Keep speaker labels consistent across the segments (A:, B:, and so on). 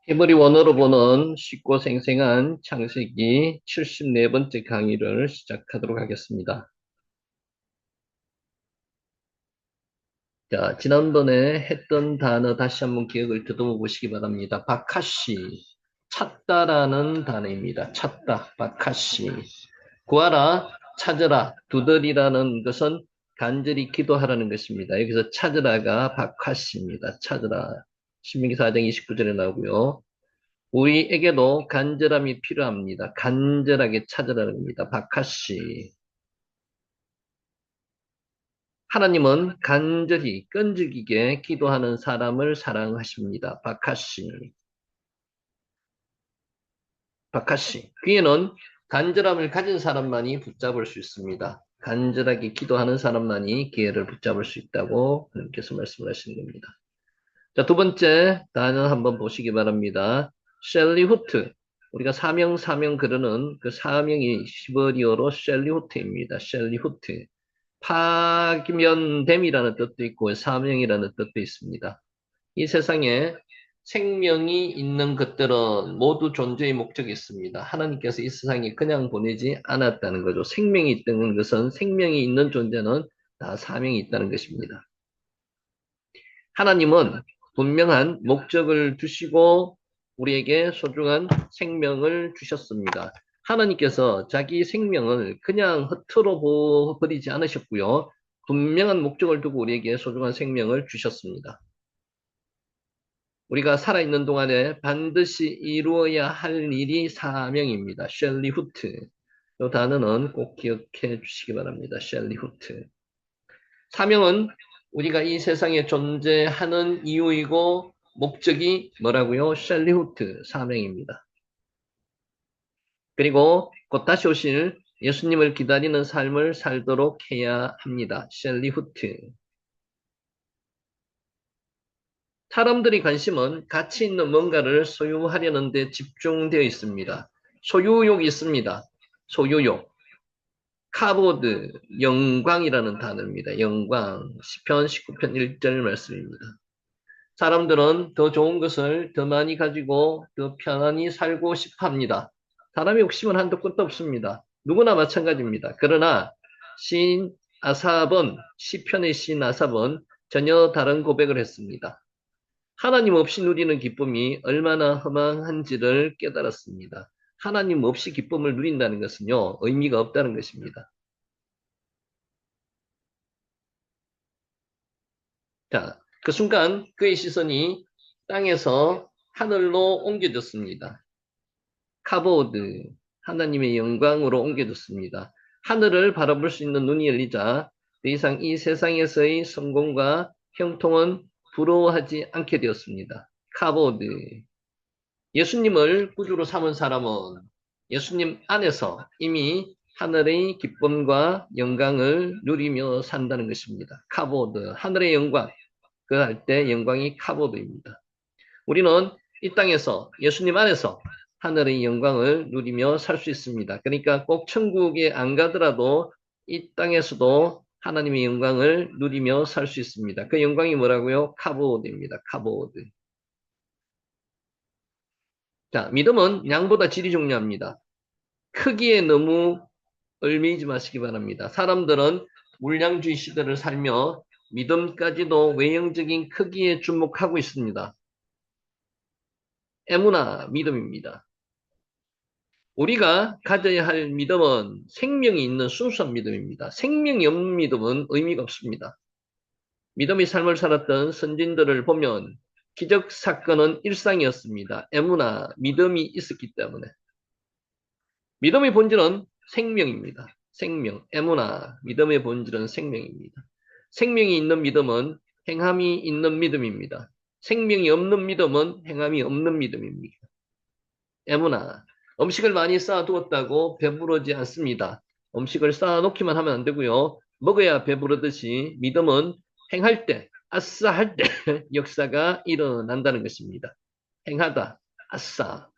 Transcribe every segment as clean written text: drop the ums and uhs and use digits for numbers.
A: 히브리 원어로 보는 쉽고 생생한 창세기 74번째 강의를 시작하도록 하겠습니다. 자, 지난번에 했던 단어 다시 한번 기억을 더듬어 보시기 바랍니다. 바카시, 찾다라는 단어입니다. 찾다, 바카시. 구하라, 찾으라, 두드리라는 것은 간절히 기도하라는 것입니다. 여기서 찾으라가 바카시입니다. 찾으라. 신명기 4장 29절에 나오고요. 우리에게도 간절함이 필요합니다. 간절하게 찾으라는 겁니다. 바카시. 하나님은 간절히 끈질기게 기도하는 사람을 사랑하십니다. 바카시. 바카시. 귀에는 간절함을 가진 사람만이 붙잡을 수 있습니다. 간절하게 기도하는 사람만이 기회를 붙잡을 수 있다고 하나님께서 말씀을 하시는 겁니다. 자, 두 번째 단어 한번 보시기 바랍니다. 셸리후트. 우리가 사명 그러는 그 사명이 시버리어로 셸리후트입니다. 셸리후트. 파면됨이라는 뜻도 있고 사명이라는 뜻도 있습니다. 이 세상에 생명이 있는 것들은 모두 존재의 목적이 있습니다. 하나님께서 이 세상에 그냥 보내지 않았다는 거죠. 생명이 있다는 것은 생명이 있는 존재는 다 사명이 있다는 것입니다. 하나님은 분명한 목적을 두시고 우리에게 소중한 생명을 주셨습니다. 하나님께서 자기 생명을 그냥 허투루 버리지 않으셨고요. 분명한 목적을 두고 우리에게 소중한 생명을 주셨습니다. 우리가 살아있는 동안에 반드시 이루어야 할 일이 사명입니다. 셸리 후트. 이 단어는 꼭 기억해 주시기 바랍니다. 셸리 후트. 사명은 우리가 이 세상에 존재하는 이유이고 목적이 뭐라고요? 셸리후트, 사명입니다. 그리고 곧 다시 오실 예수님을 기다리는 삶을 살도록 해야 합니다. 셸리후트. 사람들의 관심은 가치 있는 뭔가를 소유하려는 데 집중되어 있습니다. 소유욕이 있습니다. 소유욕. 카보드, 영광이라는 단어입니다. 영광. 시편 19편 1절 말씀입니다. 사람들은 더 좋은 것을 더 많이 가지고 더 편안히 살고 싶어 합니다. 사람의 욕심은 한도 끝도 없습니다. 누구나 마찬가지입니다. 그러나 시인 아삽은, 시편의 시인 아삽은 전혀 다른 고백을 했습니다. 하나님 없이 누리는 기쁨이 얼마나 허망한지를 깨달았습니다. 하나님 없이 기쁨을 누린다는 것은요, 의미가 없다는 것입니다. 자, 그 순간 그의 시선이 땅에서 하늘로 옮겨졌습니다. 카보드, 하나님의 영광으로 옮겨졌습니다. 하늘을 바라볼 수 있는 눈이 열리자 더 이상 이 세상에서의 성공과 형통은 부러워하지 않게 되었습니다. 카보드, 예수님을 구주로 삼은 사람은 예수님 안에서 이미 하늘의 기쁨과 영광을 누리며 산다는 것입니다. 카보드, 하늘의 영광, 그 할 때 영광이 카보드입니다. 우리는 이 땅에서 예수님 안에서 하늘의 영광을 누리며 살 수 있습니다. 그러니까 꼭 천국에 안 가더라도 이 땅에서도 하나님의 영광을 누리며 살 수 있습니다. 그 영광이 뭐라고요? 카보드입니다. 카보드. 자, 믿음은 양보다 질이 중요합니다. 크기에 너무 얽매이지 마시기 바랍니다. 사람들은 물량주의 시대를 살며 믿음까지도 외형적인 크기에 주목하고 있습니다. 에무나 믿음입니다. 우리가 가져야 할 믿음은 생명이 있는 순수한 믿음입니다. 생명이 없는 믿음은 의미가 없습니다. 믿음의 삶을 살았던 선진들을 보면 기적 사건은 일상이었습니다. 에무나 믿음이 있었기 때문에. 믿음의 본질은 생명입니다. 생명, 에무나, 믿음의 본질은 생명입니다. 생명이 있는 믿음은 행함이 있는 믿음입니다. 생명이 없는 믿음은 행함이 없는 믿음입니다. 에무나, 음식을 많이 쌓아두었다고 배부르지 않습니다. 음식을 쌓아놓기만 하면 안 되고요. 먹어야 배부르듯이 믿음은 행할 때, 아싸 할 때 역사가 일어난다는 것입니다. 행하다, 아싸.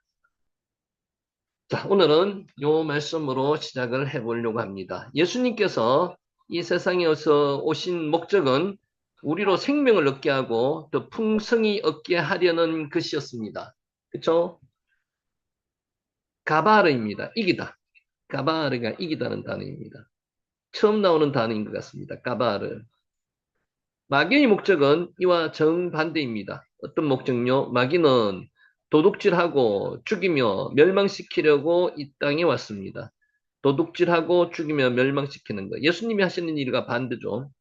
A: 자, 오늘은 요 말씀으로 시작을 해보려고 합니다. 예수님께서 이 세상에 오신 목적은 우리로 생명을 얻게 하고 더 풍성히 얻게 하려는 것이었습니다. 그쵸? 가바르입니다. 이기다. 가바르가 이기다는 단어입니다. 처음 나오는 단어인 것 같습니다. 가바르. 마귀의 목적은 이와 정반대입니다. 어떤 목적요? 마귀는 도둑질하고 죽이며 멸망시키려고 이 땅에 왔습니다. 도둑질하고 죽이며 멸망시키는 것. 예수님이 하시는 일과 반대죠.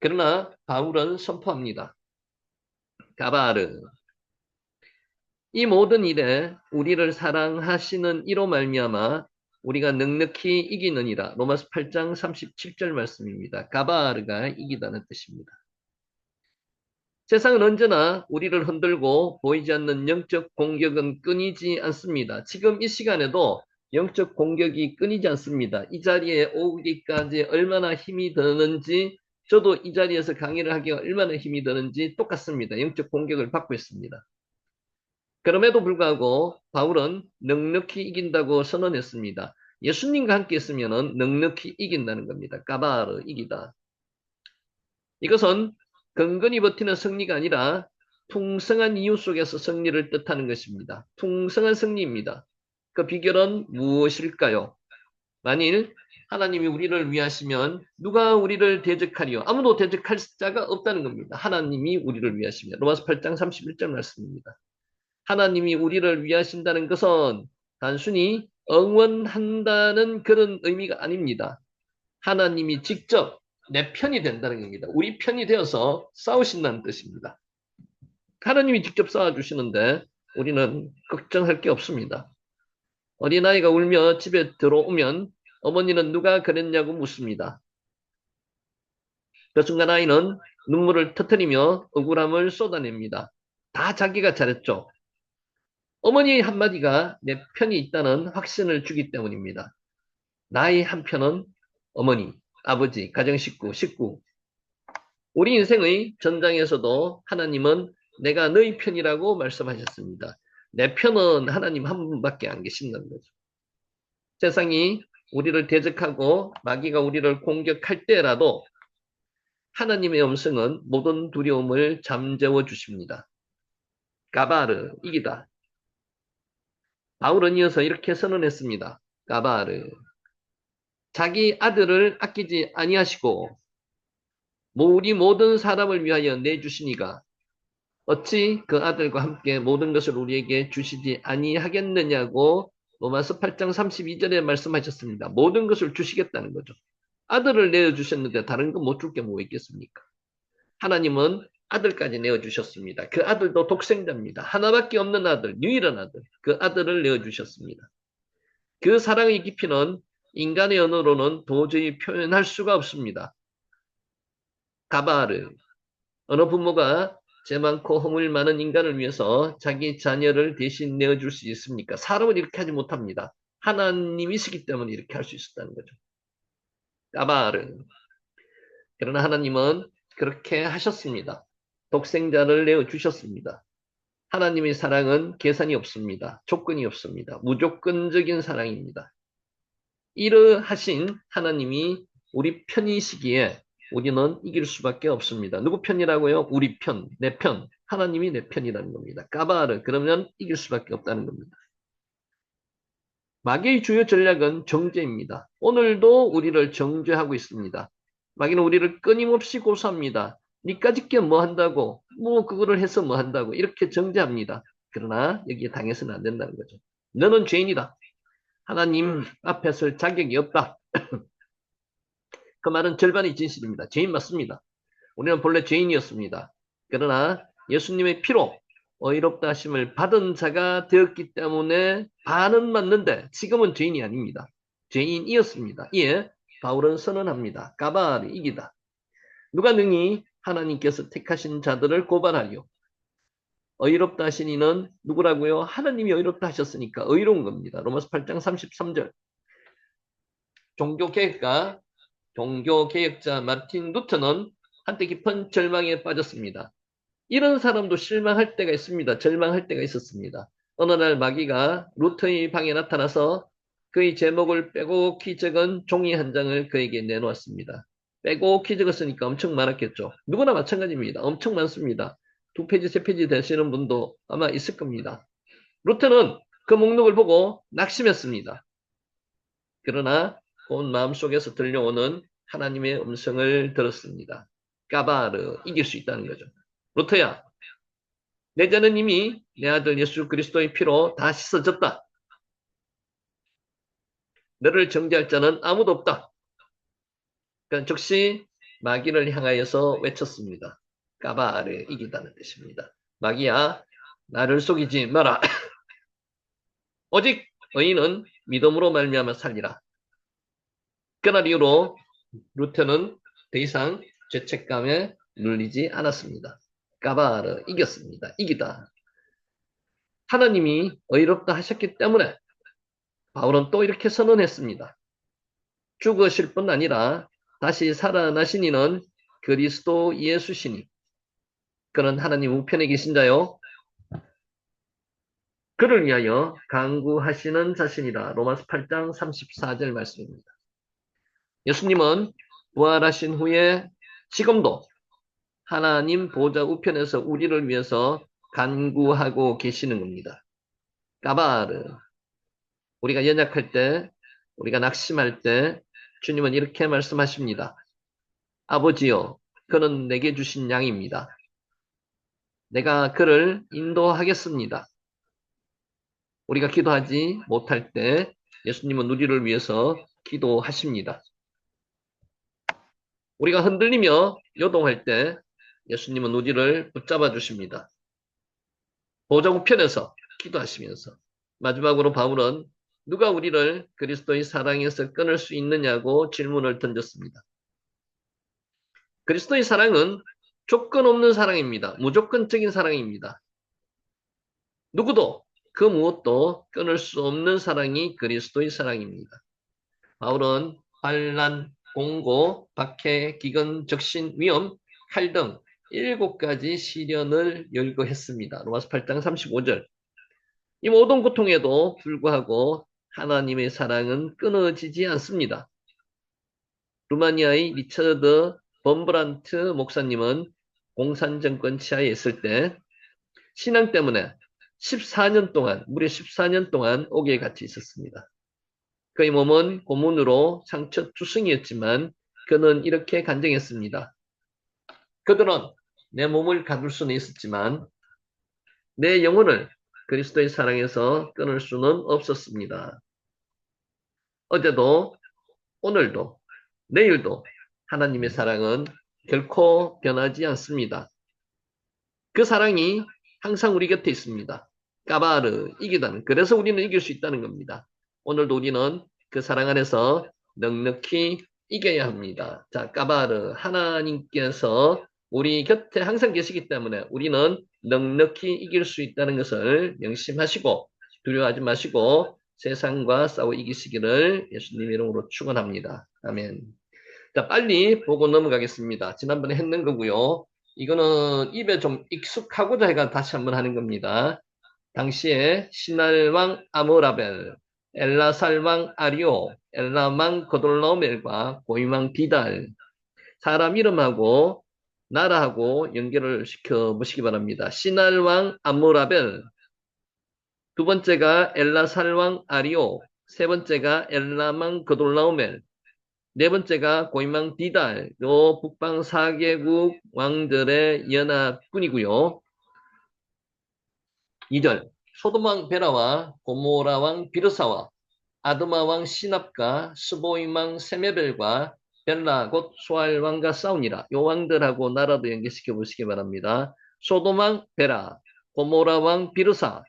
A: 그러나 바울은 선포합니다. 가바르. 이 모든 일에 우리를 사랑하시는 이로 말미암아 우리가 넉넉히 이기느니라. 로마서 8장 37절 말씀입니다. 가바르가 이기다는 뜻입니다. 세상은 언제나 우리를 흔들고 보이지 않는 영적 공격은 끊이지 않습니다. 지금 이 시간에도 영적 공격이 끊이지 않습니다. 이 자리에 오기까지 얼마나 힘이 드는지, 저도 이 자리에서 강의를 하기가 얼마나 힘이 드는지 똑같습니다. 영적 공격을 받고 있습니다. 그럼에도 불구하고 바울은 넉넉히 이긴다고 선언했습니다. 예수님과 함께 있으면 넉넉히 이긴다는 겁니다. 까바르 이기다. 이것은 근근히 버티는 승리가 아니라 풍성한 이유 속에서 승리를 뜻하는 것입니다. 풍성한 승리입니다. 그 비결은 무엇일까요? 만일 하나님이 우리를 위하시면 누가 우리를 대적하리요? 아무도 대적할 자가 없다는 겁니다. 하나님이 우리를 위하시면. 로마서 8장 31절 말씀입니다. 하나님이 우리를 위하신다는 것은 단순히 응원한다는 그런 의미가 아닙니다. 하나님이 직접 내 편이 된다는 겁니다. 우리 편이 되어서 싸우신다는 뜻입니다. 하나님이 직접 싸워주시는데 우리는 걱정할 게 없습니다. 어린아이가 울며 집에 들어오면 어머니는 누가 그랬냐고 묻습니다. 그 순간 아이는 눈물을 터뜨리며 억울함을 쏟아냅니다. 다 자기가 잘했죠. 어머니의 한마디가 내 편이 있다는 확신을 주기 때문입니다. 나의 한편은 어머니, 아버지, 가정식구, 식구. 우리 인생의 전장에서도 하나님은 내가 너희 편이라고 말씀하셨습니다. 내 편은 하나님 한 분밖에 안 계신다는 거죠. 세상이 우리를 대적하고 마귀가 우리를 공격할 때라도 하나님의 음성은 모든 두려움을 잠재워 주십니다. 가바르, 이기다. 바울은 이어서 이렇게 선언했습니다. 가바르. 자기 아들을 아끼지 아니하시고 우리 모든 사람을 위하여 내주시니가 어찌 그 아들과 함께 모든 것을 우리에게 주시지 아니하겠느냐고 로마서 8장 32절에 말씀하셨습니다. 모든 것을 주시겠다는 거죠. 아들을 내어주셨는데 다른 건 못 줄 게 뭐 있겠습니까? 하나님은 아들까지 내어주셨습니다. 그 아들도 독생자입니다. 하나밖에 없는 아들, 유일한 아들, 그 아들을 내어주셨습니다. 그 사랑의 깊이는 인간의 언어로는 도저히 표현할 수가 없습니다. 가바르, 어느 부모가 죄 많고 허물 많은 인간을 위해서 자기 자녀를 대신 내어줄 수 있습니까? 사람은 이렇게 하지 못합니다. 하나님이시기 때문에 이렇게 할 수 있었다는 거죠. 까바르. 그러나 하나님은 그렇게 하셨습니다. 독생자를 내어주셨습니다. 하나님의 사랑은 계산이 없습니다. 조건이 없습니다. 무조건적인 사랑입니다. 이러하신 하나님이 우리 편이시기에 우리는 이길 수밖에 없습니다. 누구 편이라고요? 우리 편, 내 편. 하나님이 내 편이라는 겁니다. 까바르. 그러면 이길 수밖에 없다는 겁니다. 마귀의 주요 전략은 정죄입니다. 오늘도 우리를 정죄하고 있습니다. 마귀는 우리를 끊임없이 고소합니다. 니까짓 게 뭐 한다고, 뭐 그거를 해서 뭐 한다고 이렇게 정죄합니다. 그러나 여기에 당해서는 안 된다는 거죠. 너는 죄인이다. 하나님 앞에 설 자격이 없다. 그 말은 절반이 진실입니다. 죄인 맞습니다. 우리는 본래 죄인이었습니다. 그러나 예수님의 피로 의롭다 하심을 받은 자가 되었기 때문에 반은 맞는데 지금은 죄인이 아닙니다. 죄인이었습니다. 이에 바울은 선언합니다. 가바르 이기다. 누가 능히 하나님께서 택하신 자들을 고발하리요. 의롭다 하신 이는 누구라고요? 하나님이 의롭다 하셨으니까 의로운 겁니다. 로마서 8장 33절. 종교개혁자 마틴 루터는 한때 깊은 절망에 빠졌습니다. 이런 사람도 실망할 때가 있습니다. 절망할 때가 있었습니다. 어느 날 마귀가 루터의 방에 나타나서 그의 제목을 빼곡히 적은 종이 한 장을 그에게 내놓았습니다. 빼곡히 적었으니까 엄청 많았겠죠. 누구나 마찬가지입니다. 엄청 많습니다. 2페이지, 3페이지 되시는 분도 아마 있을 겁니다. 루터는 그 목록을 보고 낙심했습니다. 그러나 온 마음속에서 들려오는 하나님의 음성을 들었습니다. 까바르, 이길 수 있다는 거죠. 루터야, 내 죄는 이미 내 아들 예수 그리스도의 피로 다 씻어졌다. 너를 정죄할 자는 아무도 없다. 그러니까 즉시 마귀를 향하여서 외쳤습니다. 까바르, 이기다는 뜻입니다. 마귀야, 나를 속이지 마라. 오직 의인은 믿음으로 말미암아 살리라. 그날 이후로 루터는 더 이상 죄책감에 눌리지 않았습니다. 까바르, 이겼습니다. 이기다. 하나님이 의롭다 하셨기 때문에 바울은 또 이렇게 선언했습니다. 죽으실 뿐 아니라 다시 살아나신 이는 그리스도 예수시니 그는 하나님 우편에 계신 자요 그를 위하여 간구하시는 자신이라. 로마서 8장 34절 말씀입니다. 예수님은 부활하신 후에 지금도 하나님 보좌 우편에서 우리를 위해서 간구하고 계시는 겁니다. 까바르. 우리가 연약할 때, 우리가 낙심할 때 주님은 이렇게 말씀하십니다. 아버지여, 그는 내게 주신 양입니다. 내가 그를 인도하겠습니다. 우리가 기도하지 못할 때 예수님은 우리를 위해서 기도하십니다. 우리가 흔들리며 요동할 때 예수님은 우리를 붙잡아 주십니다. 보좌 우편에서 기도하시면서 마지막으로 바울은 누가 우리를 그리스도의 사랑에서 끊을 수 있느냐고 질문을 던졌습니다. 그리스도의 사랑은 조건 없는 사랑입니다. 무조건적인 사랑입니다. 누구도 그 무엇도 끊을 수 없는 사랑이 그리스도의 사랑입니다. 바울은 환난, 공고, 박해, 기근, 적신, 위험, 칼 등 7가지 시련을 열거했습니다. 로마서 8장 35절. 이 모든 고통에도 불구하고 하나님의 사랑은 끊어지지 않습니다. 루마니아의 리처드 범브란트 목사님은 공산정권 치하에 있을 때 신앙 때문에 14년 동안, 무려 14년 동안 옥에 갇혀 있었습니다. 그의 몸은 고문으로 상처 투성이었지만 그는 이렇게 간증했습니다. 그들은 내 몸을 가둘 수는 있었지만 내 영혼을 그리스도의 사랑에서 끊을 수는 없었습니다. 어제도 오늘도 내일도 하나님의 사랑은 결코 변하지 않습니다. 그 사랑이 항상 우리 곁에 있습니다. 까바르, 이기다는. 그래서 우리는 이길 수 있다는 겁니다. 오늘도 우리는 그 사랑 안에서 넉넉히 이겨야 합니다. 자, 까바르, 하나님께서 우리 곁에 항상 계시기 때문에 우리는 넉넉히 이길 수 있다는 것을 명심하시고 두려워하지 마시고 세상과 싸워 이기시기를 예수님 이름으로 축원합니다. 아멘. 자, 빨리 보고 넘어가겠습니다. 지난번에 했는 거고요. 이거는 입에 좀 익숙하고자 해가 다시 한번 하는 겁니다. 당시에 신할왕 아므라벨, 엘라살왕 아리오, 엘라망 거돌라오멜과 고임왕 디달 사람 이름하고 나라하고 연결을 시켜 보시기 바랍니다. 신할왕 아므라벨, 두 번째가 엘라살왕 아리오, 세 번째가 엘라망 거돌라오멜, 네 번째가 고임왕 디달, 요 북방 4개국 왕들의 연합군이고요. 2절, 소돔왕 베라와 고모라왕 비르사와 아드마왕 시납과 스보임왕 세메벨과 벨라 곧 소알왕과 싸우니라. 요 왕들하고 나라도 연계시켜 보시기 바랍니다. 소돔왕 베라, 고모라왕 비르사,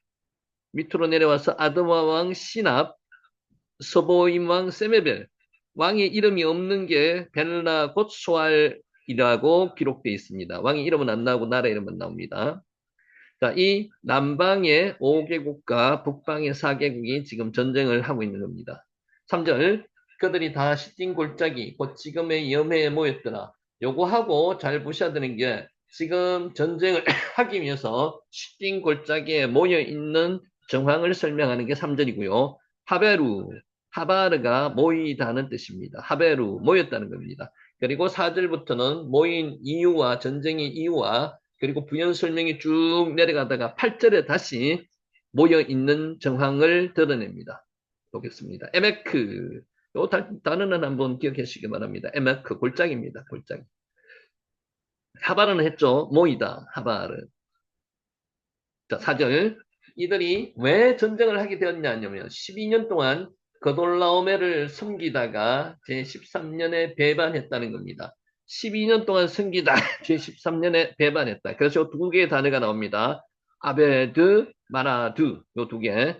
A: 밑으로 내려와서 아드마왕 시납, 스보임왕 세메벨, 왕의 이름이 없는 게 벨라 곧 소알이라고 기록되어 있습니다. 왕의 이름은 안 나오고 나라 이름은 나옵니다. 자, 이 남방의 5개국과 북방의 4개국이 지금 전쟁을 하고 있는 겁니다. 3절, 그들이 다 시딘 골짜기, 곧 지금의 염해에 모였더라. 요거하고 잘 보셔야 되는 게 지금 전쟁을 하기 위해서 시딘 골짜기에 모여 있는 정황을 설명하는 게 3절이고요. 하베루, 하바르가 모이다는 뜻입니다. 하베루, 모였다는 겁니다. 그리고 4절부터는 모인 이유와 전쟁의 이유와 그리고 부연 설명이 쭉 내려가다가 8절에 다시 모여 있는 정황을 드러냅니다. 보겠습니다. 에메크. 요 단어는 한번 기억하시기 바랍니다. 에메크, 골짜기입니다. 골짜기. 하바르는 했죠. 모이다. 하바르. 자, 4절. 이들이 왜 전쟁을 하게 되었냐면 12년 동안 그돌라오메를 섬기다가 제13년에 배반했다는 겁니다. 12년 동안 섬기다 제13년에 배반했다. 그래서 두 개의 단어가 나옵니다. 아베드, 마라드 요 두 개.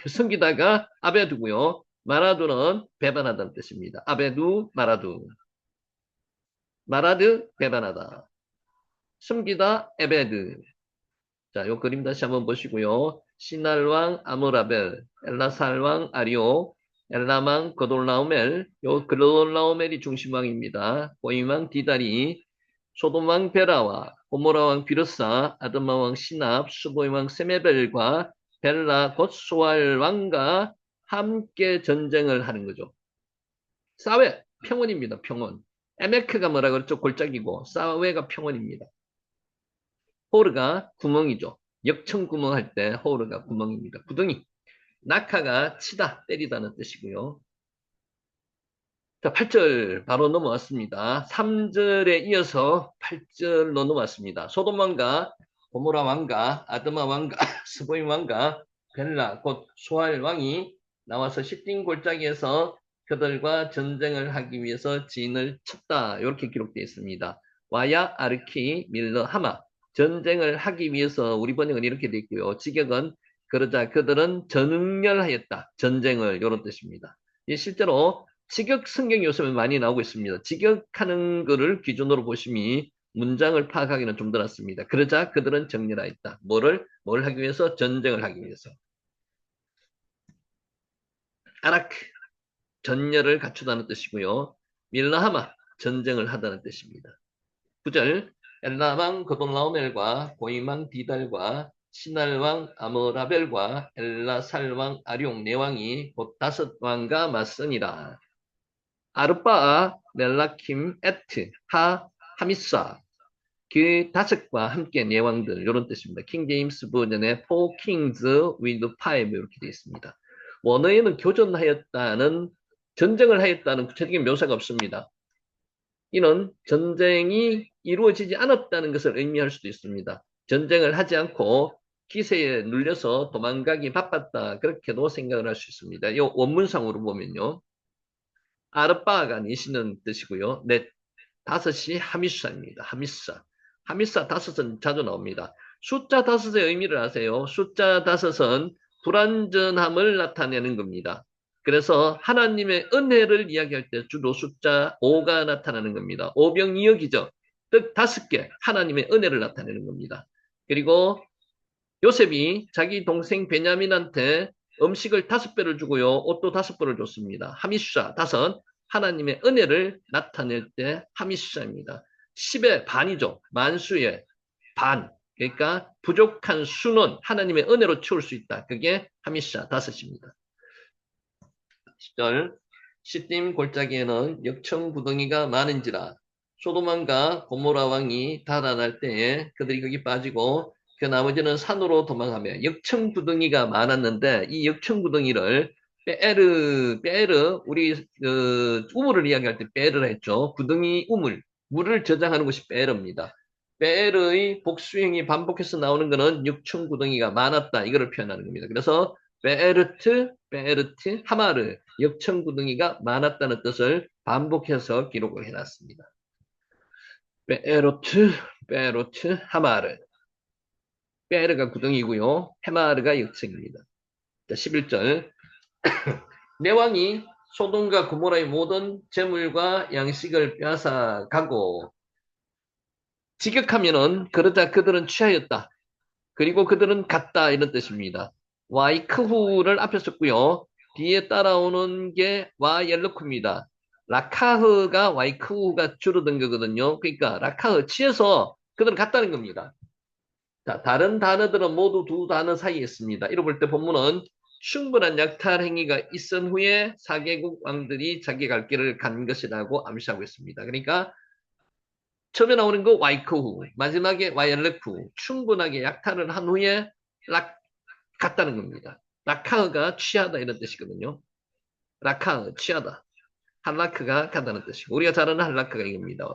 A: 섬기다가 아베드고요. 마라두는 배반하다는 뜻입니다. 아베두, 마라두. 마라드, 배반하다. 섬기다, 에베드. 자, 요 그림 다시 한번 보시고요. 시날왕 아므라벨, 엘라살왕 아리오, 엘라망 거돌라오멜, 요 거돌라오멜이 중심왕입니다. 고임왕 디다리, 소돔왕 베라와 고모라왕 비르사, 아드마왕 시납, 수보임왕 세메벨과 벨라 곧 소알왕과 함께 전쟁을 하는 거죠. 사웨, 평원입니다. 평원. 에메크가 뭐라 그랬죠? 골짜기고, 사웨가 평원입니다. 호르가 구멍이죠. 역청구멍 할 때 호르가 구멍입니다. 구덩이. 낙하가 치다, 때리다는 뜻이고요. 자, 8절 바로 넘어왔습니다. 3절에 이어서 8절로 넘어왔습니다. 소돔 왕과 고모라 왕과 아드마 왕과 스보임 왕과 벨라 곧 소알 왕이 나와서 시딘 골짜기에서 그들과 전쟁을 하기 위해서 진을 쳤다. 이렇게 기록되어 있습니다. 와야 아르키 밀러 하마 전쟁을 하기 위해서 우리 번역은 이렇게 되어 있고요. 직역은 그러자 그들은 전응렬하였다. 전쟁을 이런 뜻입니다. 실제로 직역 성경 요소는 많이 나오고 있습니다. 직역하는 것을 기준으로 보시면 문장을 파악하기는 좀 더 낫습니다. 그러자 그들은 정렬하였다. 뭘 하기 위해서? 전쟁을 하기 위해서. 아라크, 전열을 갖추다는 뜻이고요. 밀라하마, 전쟁을 하다는 뜻입니다. 9절, 엘라망 거돌라오멜과 고이망 디달과 시날왕 아므라벨과 엘라살왕 아룡 네 왕이 곧 다섯 왕과 맞서니라. 아르바아, 멜라킴, 에트, 하, 하미사 그 다섯과 함께 네 왕들 이런 뜻입니다. 킹 제임스 버전에 Four Kings with Five 이렇게 되어 있습니다. 원어에는 교전하였다는 전쟁을 하였다는 구체적인 묘사가 없습니다. 이는 전쟁이 이루어지지 않았다는 것을 의미할 수도 있습니다. 전쟁을 하지 않고 기세에 눌려서 도망가기 바빴다 그렇게도 생각을 할 수 있습니다. 이 원문상으로 보면요. 아르바가 내시는 뜻이고요. 넷, 다섯이 하미사입니다. 하미사. 하미사 다섯은 자주 나옵니다. 숫자 다섯의 의미를 아세요? 숫자 다섯은 불완전함을 나타내는 겁니다. 그래서 하나님의 은혜를 이야기할 때 주로 숫자 5가 나타나는 겁니다. 오병이어기죠. 뜻 다섯 개 하나님의 은혜를 나타내는 겁니다. 그리고 요셉이 자기 동생 베냐민한테 음식을 5배를 주고요. 옷도 5벌을 줬습니다. 하미샤 다섯 하나님의 은혜를 나타낼 때 하미샤입니다. 10의 반이죠. 만수의 반. 그러니까 부족한 수는 하나님의 은혜로 채울 수 있다. 그게 하미샤 다섯입니다. 10절 시딤 골짜기에는 역청구덩이가 많은지라 소돔왕과 고모라 왕이 달아날 때에 그들이 거기 빠지고 그 나머지는 산으로 도망하며 역청구덩이가 많았는데 이 역청구덩이를 베에르 우리 우물을 이야기할 때 베에르라 했죠. 구덩이 우물 물을 저장하는 것이 베에르입니다. 베에르의 복수형이 반복해서 나오는 것은 역청구덩이가 많았다 이거를 표현하는 겁니다. 그래서 베에르트, 하마르, 역청구덩이가 많았다는 뜻을 반복해서 기록을 해놨습니다. 베에르트, 하마르. 베에르가 구덩이고요. 헤마르가 역청입니다. 자, 11절. 내 왕이 소돔과 고모라의 모든 재물과 양식을 빼앗아 가고 직역하면은 그러자 그들은 취하였다. 그리고 그들은 갔다 이런 뜻입니다. 와이크후를 앞에 썼고요. 뒤에 따라오는 게 와옐르쿠입니다. 라카흐가 와이크후가 줄어든 거거든요. 그러니까 라카흐 치에서 그들은 갔다는 겁니다. 자, 다른 단어들은 모두 두 단어 사이에 있습니다. 이로 볼 때 본문은 충분한 약탈 행위가 있은 후에 4개국 왕들이 자기 갈 길을 간 것이라고 암시하고 있습니다. 그러니까 처음에 나오는 거 와이크후, 마지막에 와이알레프, 충분하게 약탈을 한 후에 락 갔다는 겁니다. 라카흐가 취하다 이런 뜻이거든요. 라카흐 취하다. 할라크가 간다는 뜻이고 우리가 잘 아는 할라크가 이겁니다.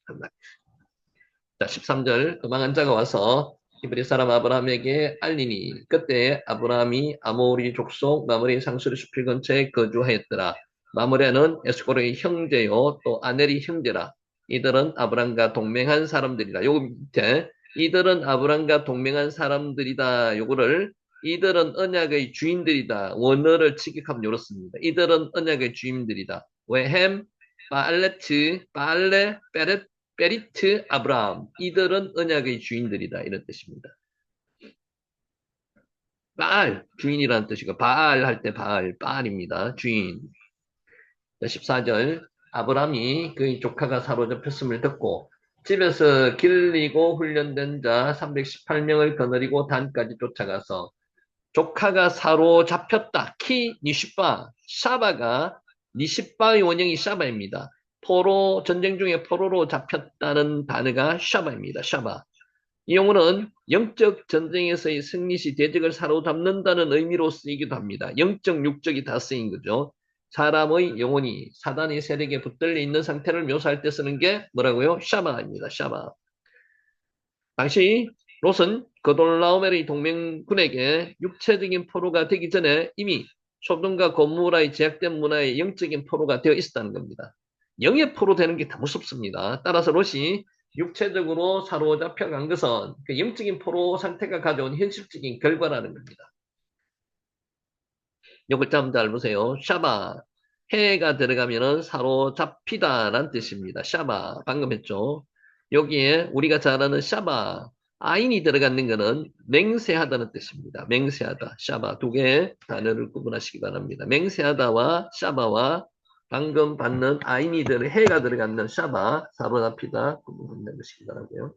A: 할라크. 자, 13절 도망한 자가 와서 히브리 사람 아브라함에게 알리니 그때 아브라함이 아모리 족속 마므리 상수리 수필 근처에 거주하였더라. 마므레는 에스골의 형제요 또 아넬이 형제라. 이들은 아브람과 동맹한 사람들이다. 요 밑에 이들은 아브람과 동맹한 사람들이다. 요거를 이들은 언약의 주인들이다. 원어를 직역하면 이렇습니다. 이들은 언약의 주인들이다. 웨햄, 바알레트, 바알레, 베렛, 베리트, 아브라함. 이들은 언약의 주인들이다. 이런 뜻입니다. 바알, 주인이라는 뜻이고, 바알 할 때 바알, 바알입니다. 주인. 14절, 아브라함이 그의 조카가 사로잡혔음을 듣고, 집에서 길리고 훈련된 자 318명을 거느리고 단까지 쫓아가서, 조카가 사로잡혔다. 키, 니시바, 샤바가, 니시바의 원형이 샤바입니다. 포로, 전쟁 중에 포로로 잡혔다는 단어가 샤바입니다. 샤바. 이 용어는 영적 전쟁에서의 승리 시 대적을 사로잡는다는 의미로 쓰이기도 합니다. 영적, 육적이 다 쓰인 거죠. 사람의 영혼이 사단의 세력에 붙들려 있는 상태를 묘사할 때 쓰는 게 뭐라고요? 샤바입니다. 샤바. 당시 롯은 그돌라오멜의 동맹군에게 육체적인 포로가 되기 전에 이미 소돔과 고모라의 제약된 문화의 영적인 포로가 되어 있었다는 겁니다. 영의 포로 되는 게 다 무섭습니다. 따라서 롯이 육체적으로 사로잡혀 간 것은 그 영적인 포로 상태가 가져온 현실적인 결과라는 겁니다. 이 글자 한번 잘 보세요. 샤바. 해가 들어가면은 사로잡히다라는 뜻입니다. 샤바. 방금 했죠. 여기에 우리가 잘 아는 샤바. 아인이 들어가는 것은 맹세하다는 뜻입니다. 맹세하다. 샤바. 두 개의 단어를 구분하시기 바랍니다. 맹세하다와 샤바와 방금 받는 아인이 해가 들어가는 샤바. 사로잡히다. 구분하시기 바라고요.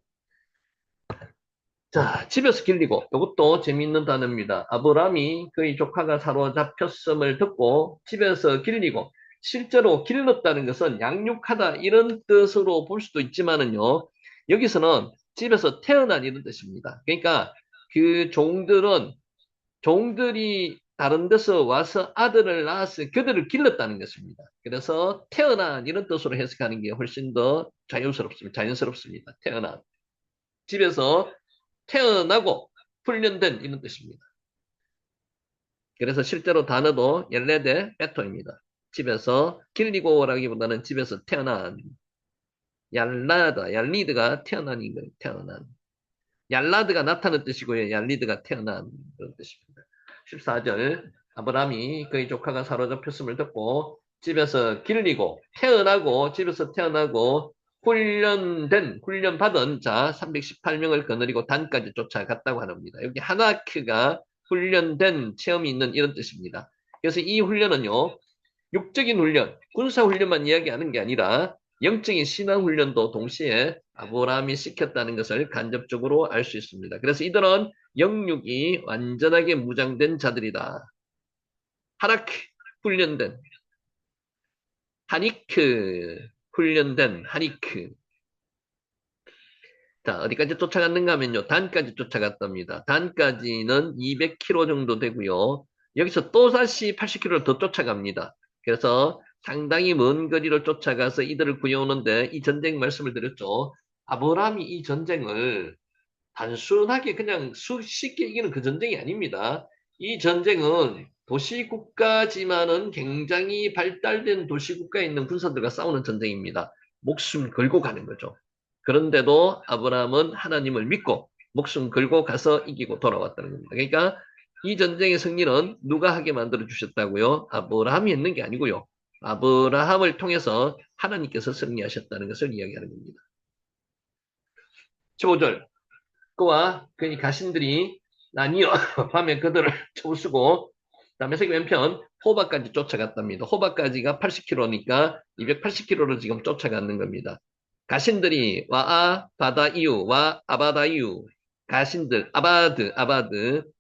A: 자, 집에서 길리고 이것도 재미있는 단어입니다. 아브람이 그의 조카가 사로잡혔음을 듣고 집에서 길리고 실제로 길렀다는 것은 양육하다 이런 뜻으로 볼 수도 있지만은요. 여기서는 집에서 태어난 이런 뜻입니다. 그러니까 그 종들이 다른 데서 와서 아들을 낳아서 그들을 길렀다는 것입니다. 그래서 태어난 이런 뜻으로 해석하는 게 훨씬 더 자연스럽습니다. 태어난. 집에서 태어나고 훈련된 이런 뜻입니다. 그래서 실제로 단어도 열레데 베토입니다. 집에서 길리고라기보다는 집에서 태어난 얄라다, 얄리드가 태어난인 거예요. 태어난. 얄라드가 나타난 뜻이고요. 얄리드가 태어난 그런 뜻입니다. 14절 아브라함이 그의 조카가 사로잡혔음을 듣고 집에서 길리고 태어나고 집에서 태어나고 훈련받은 자 318명을 거느리고 단까지 쫓아갔다고 합니다. 여기 하나크가 훈련된 체험이 있는 이런 뜻입니다. 그래서 이 훈련은요, 육적인 훈련, 군사 훈련만 이야기하는 게 아니라 영적인 신앙 훈련도 동시에 아브라함이 시켰다는 것을 간접적으로 알 수 있습니다. 그래서 이들은 영육이 완전하게 무장된 자들이다. 하나크, 훈련된, 하니크, 훈련된 하니크. 자, 어디까지 쫓아갔는가 하면요. 단까지 쫓아갔답니다. 단까지는 200km 정도 되고요. 여기서 또다시 80km를 더 쫓아갑니다. 그래서 상당히 먼 거리를 쫓아가서 이들을 구해오는데 이 전쟁 말씀을 드렸죠. 아브라함이 이 전쟁을 단순하게 그냥 쉽게 이기는 그 전쟁이 아닙니다. 이 전쟁은 도시국가지만은 굉장히 발달된 도시국가에 있는 군사들과 싸우는 전쟁입니다. 목숨 걸고 가는 거죠. 그런데도 아브라함은 하나님을 믿고 목숨 걸고 가서 이기고 돌아왔다는 겁니다. 그러니까 이 전쟁의 승리는 누가 하게 만들어 주셨다고요? 아브라함이 했는 게 아니고요. 아브라함을 통해서 하나님께서 승리하셨다는 것을 이야기하는 겁니다. 15절 그와 그의 가신들이 나뉘어 밤에 그들을 쳐부수고 다음에 세계 왼편 호바까지 쫓아갔답니다. 호바까지가 80km니까 280km를 지금 쫓아가는 겁니다. 가신들이 와아 바다이유 와 아바다이유 가신들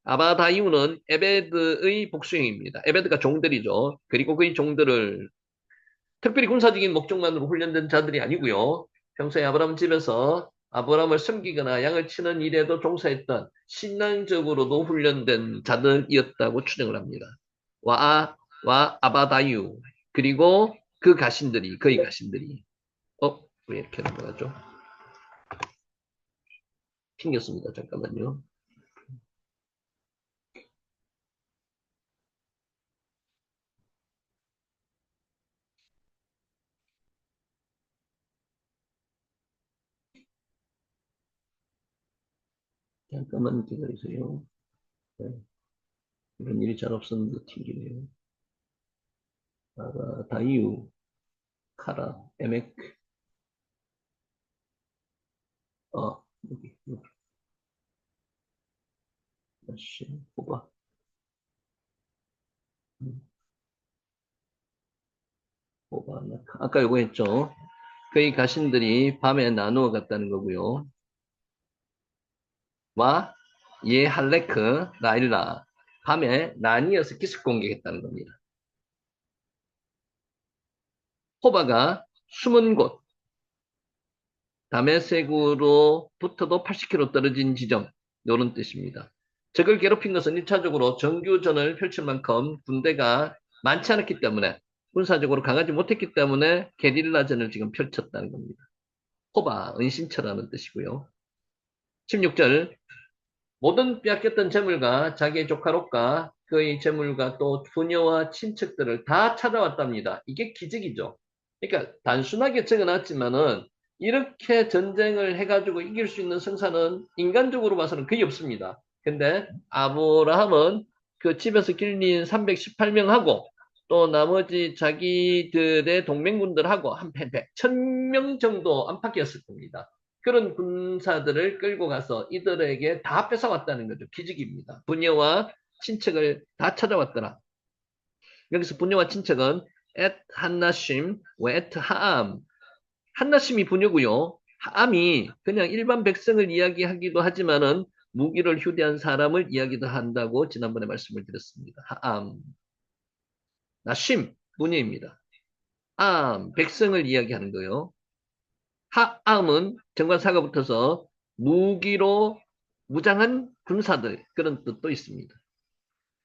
A: 아바다이유는 에베드의 복수형입니다. 에베드가 종들이죠. 그리고 그의 종들을 특별히 군사적인 목적만으로 훈련된 자들이 아니고요. 평소에 아브라함 집에서 아브라함을 섬기거나 양을 치는 일에도 종사했던 신앙적으로도 훈련된 자들이었다고 추정을 합니다. 와 아바다유 그리고 그 가신들이 그의 가신들이 왜 이렇게 넘어가죠? 튕겼습니다. 잠깐만요. 잠깐만 기다리세요. 네, 이런 일이 잘 없었는데 튕기네요. 아바다유 카라 에메크 여기 다시 뽑아. 음, 뽑아. 아까 이거 했죠. 그의 가신들이 밤에 나누어 갔다는 거고요. 와, 예 할레크, 라일라. 밤에 나뉘어서 기습 공격했다는 겁니다. 호바가 숨은 곳, 다메섹으로부터도 80km 떨어진 지점, 이런 뜻입니다. 적을 괴롭힌 것은 1차적으로 정규전을 펼칠 만큼 군대가 많지 않았기 때문에 군사적으로 강하지 못했기 때문에 게릴라전을 지금 펼쳤다는 겁니다. 호바, 은신처라는 뜻이고요. 16절, 모든 빼앗겼던 재물과 자기의 조카 롯과 그의 재물과 또 부녀와 친척들을 다 찾아왔답니다. 이게 기적이죠. 그러니까 단순하게 적어놨지만은 이렇게 전쟁을 해가지고 이길 수 있는 성사는 인간적으로 봐서는 거의 없습니다. 근데 아브라함은 그 집에서 길린 318명하고 또 나머지 자기들의 동맹군들하고 한 1000명 정도 안팎이었을 겁니다. 그런 군사들을 끌고 가서 이들에게 다 뺏어왔다는 거죠. 기적입니다. 부녀와 친척을 다 찾아왔더라. 여기서 부녀와 친척은 엣 한나심, 웨트 하암. 한나심이 부녀고요. 하암이 그냥 일반 백성을 이야기하기도 하지만은 무기를 휴대한 사람을 이야기도 한다고 지난번에 말씀을 드렸습니다. 하암. 나심, 부녀입니다. 암, 백성을 이야기하는 거요. 하암은 정관사가 붙어서 무기로 무장한 군사들 그런 뜻도 있습니다.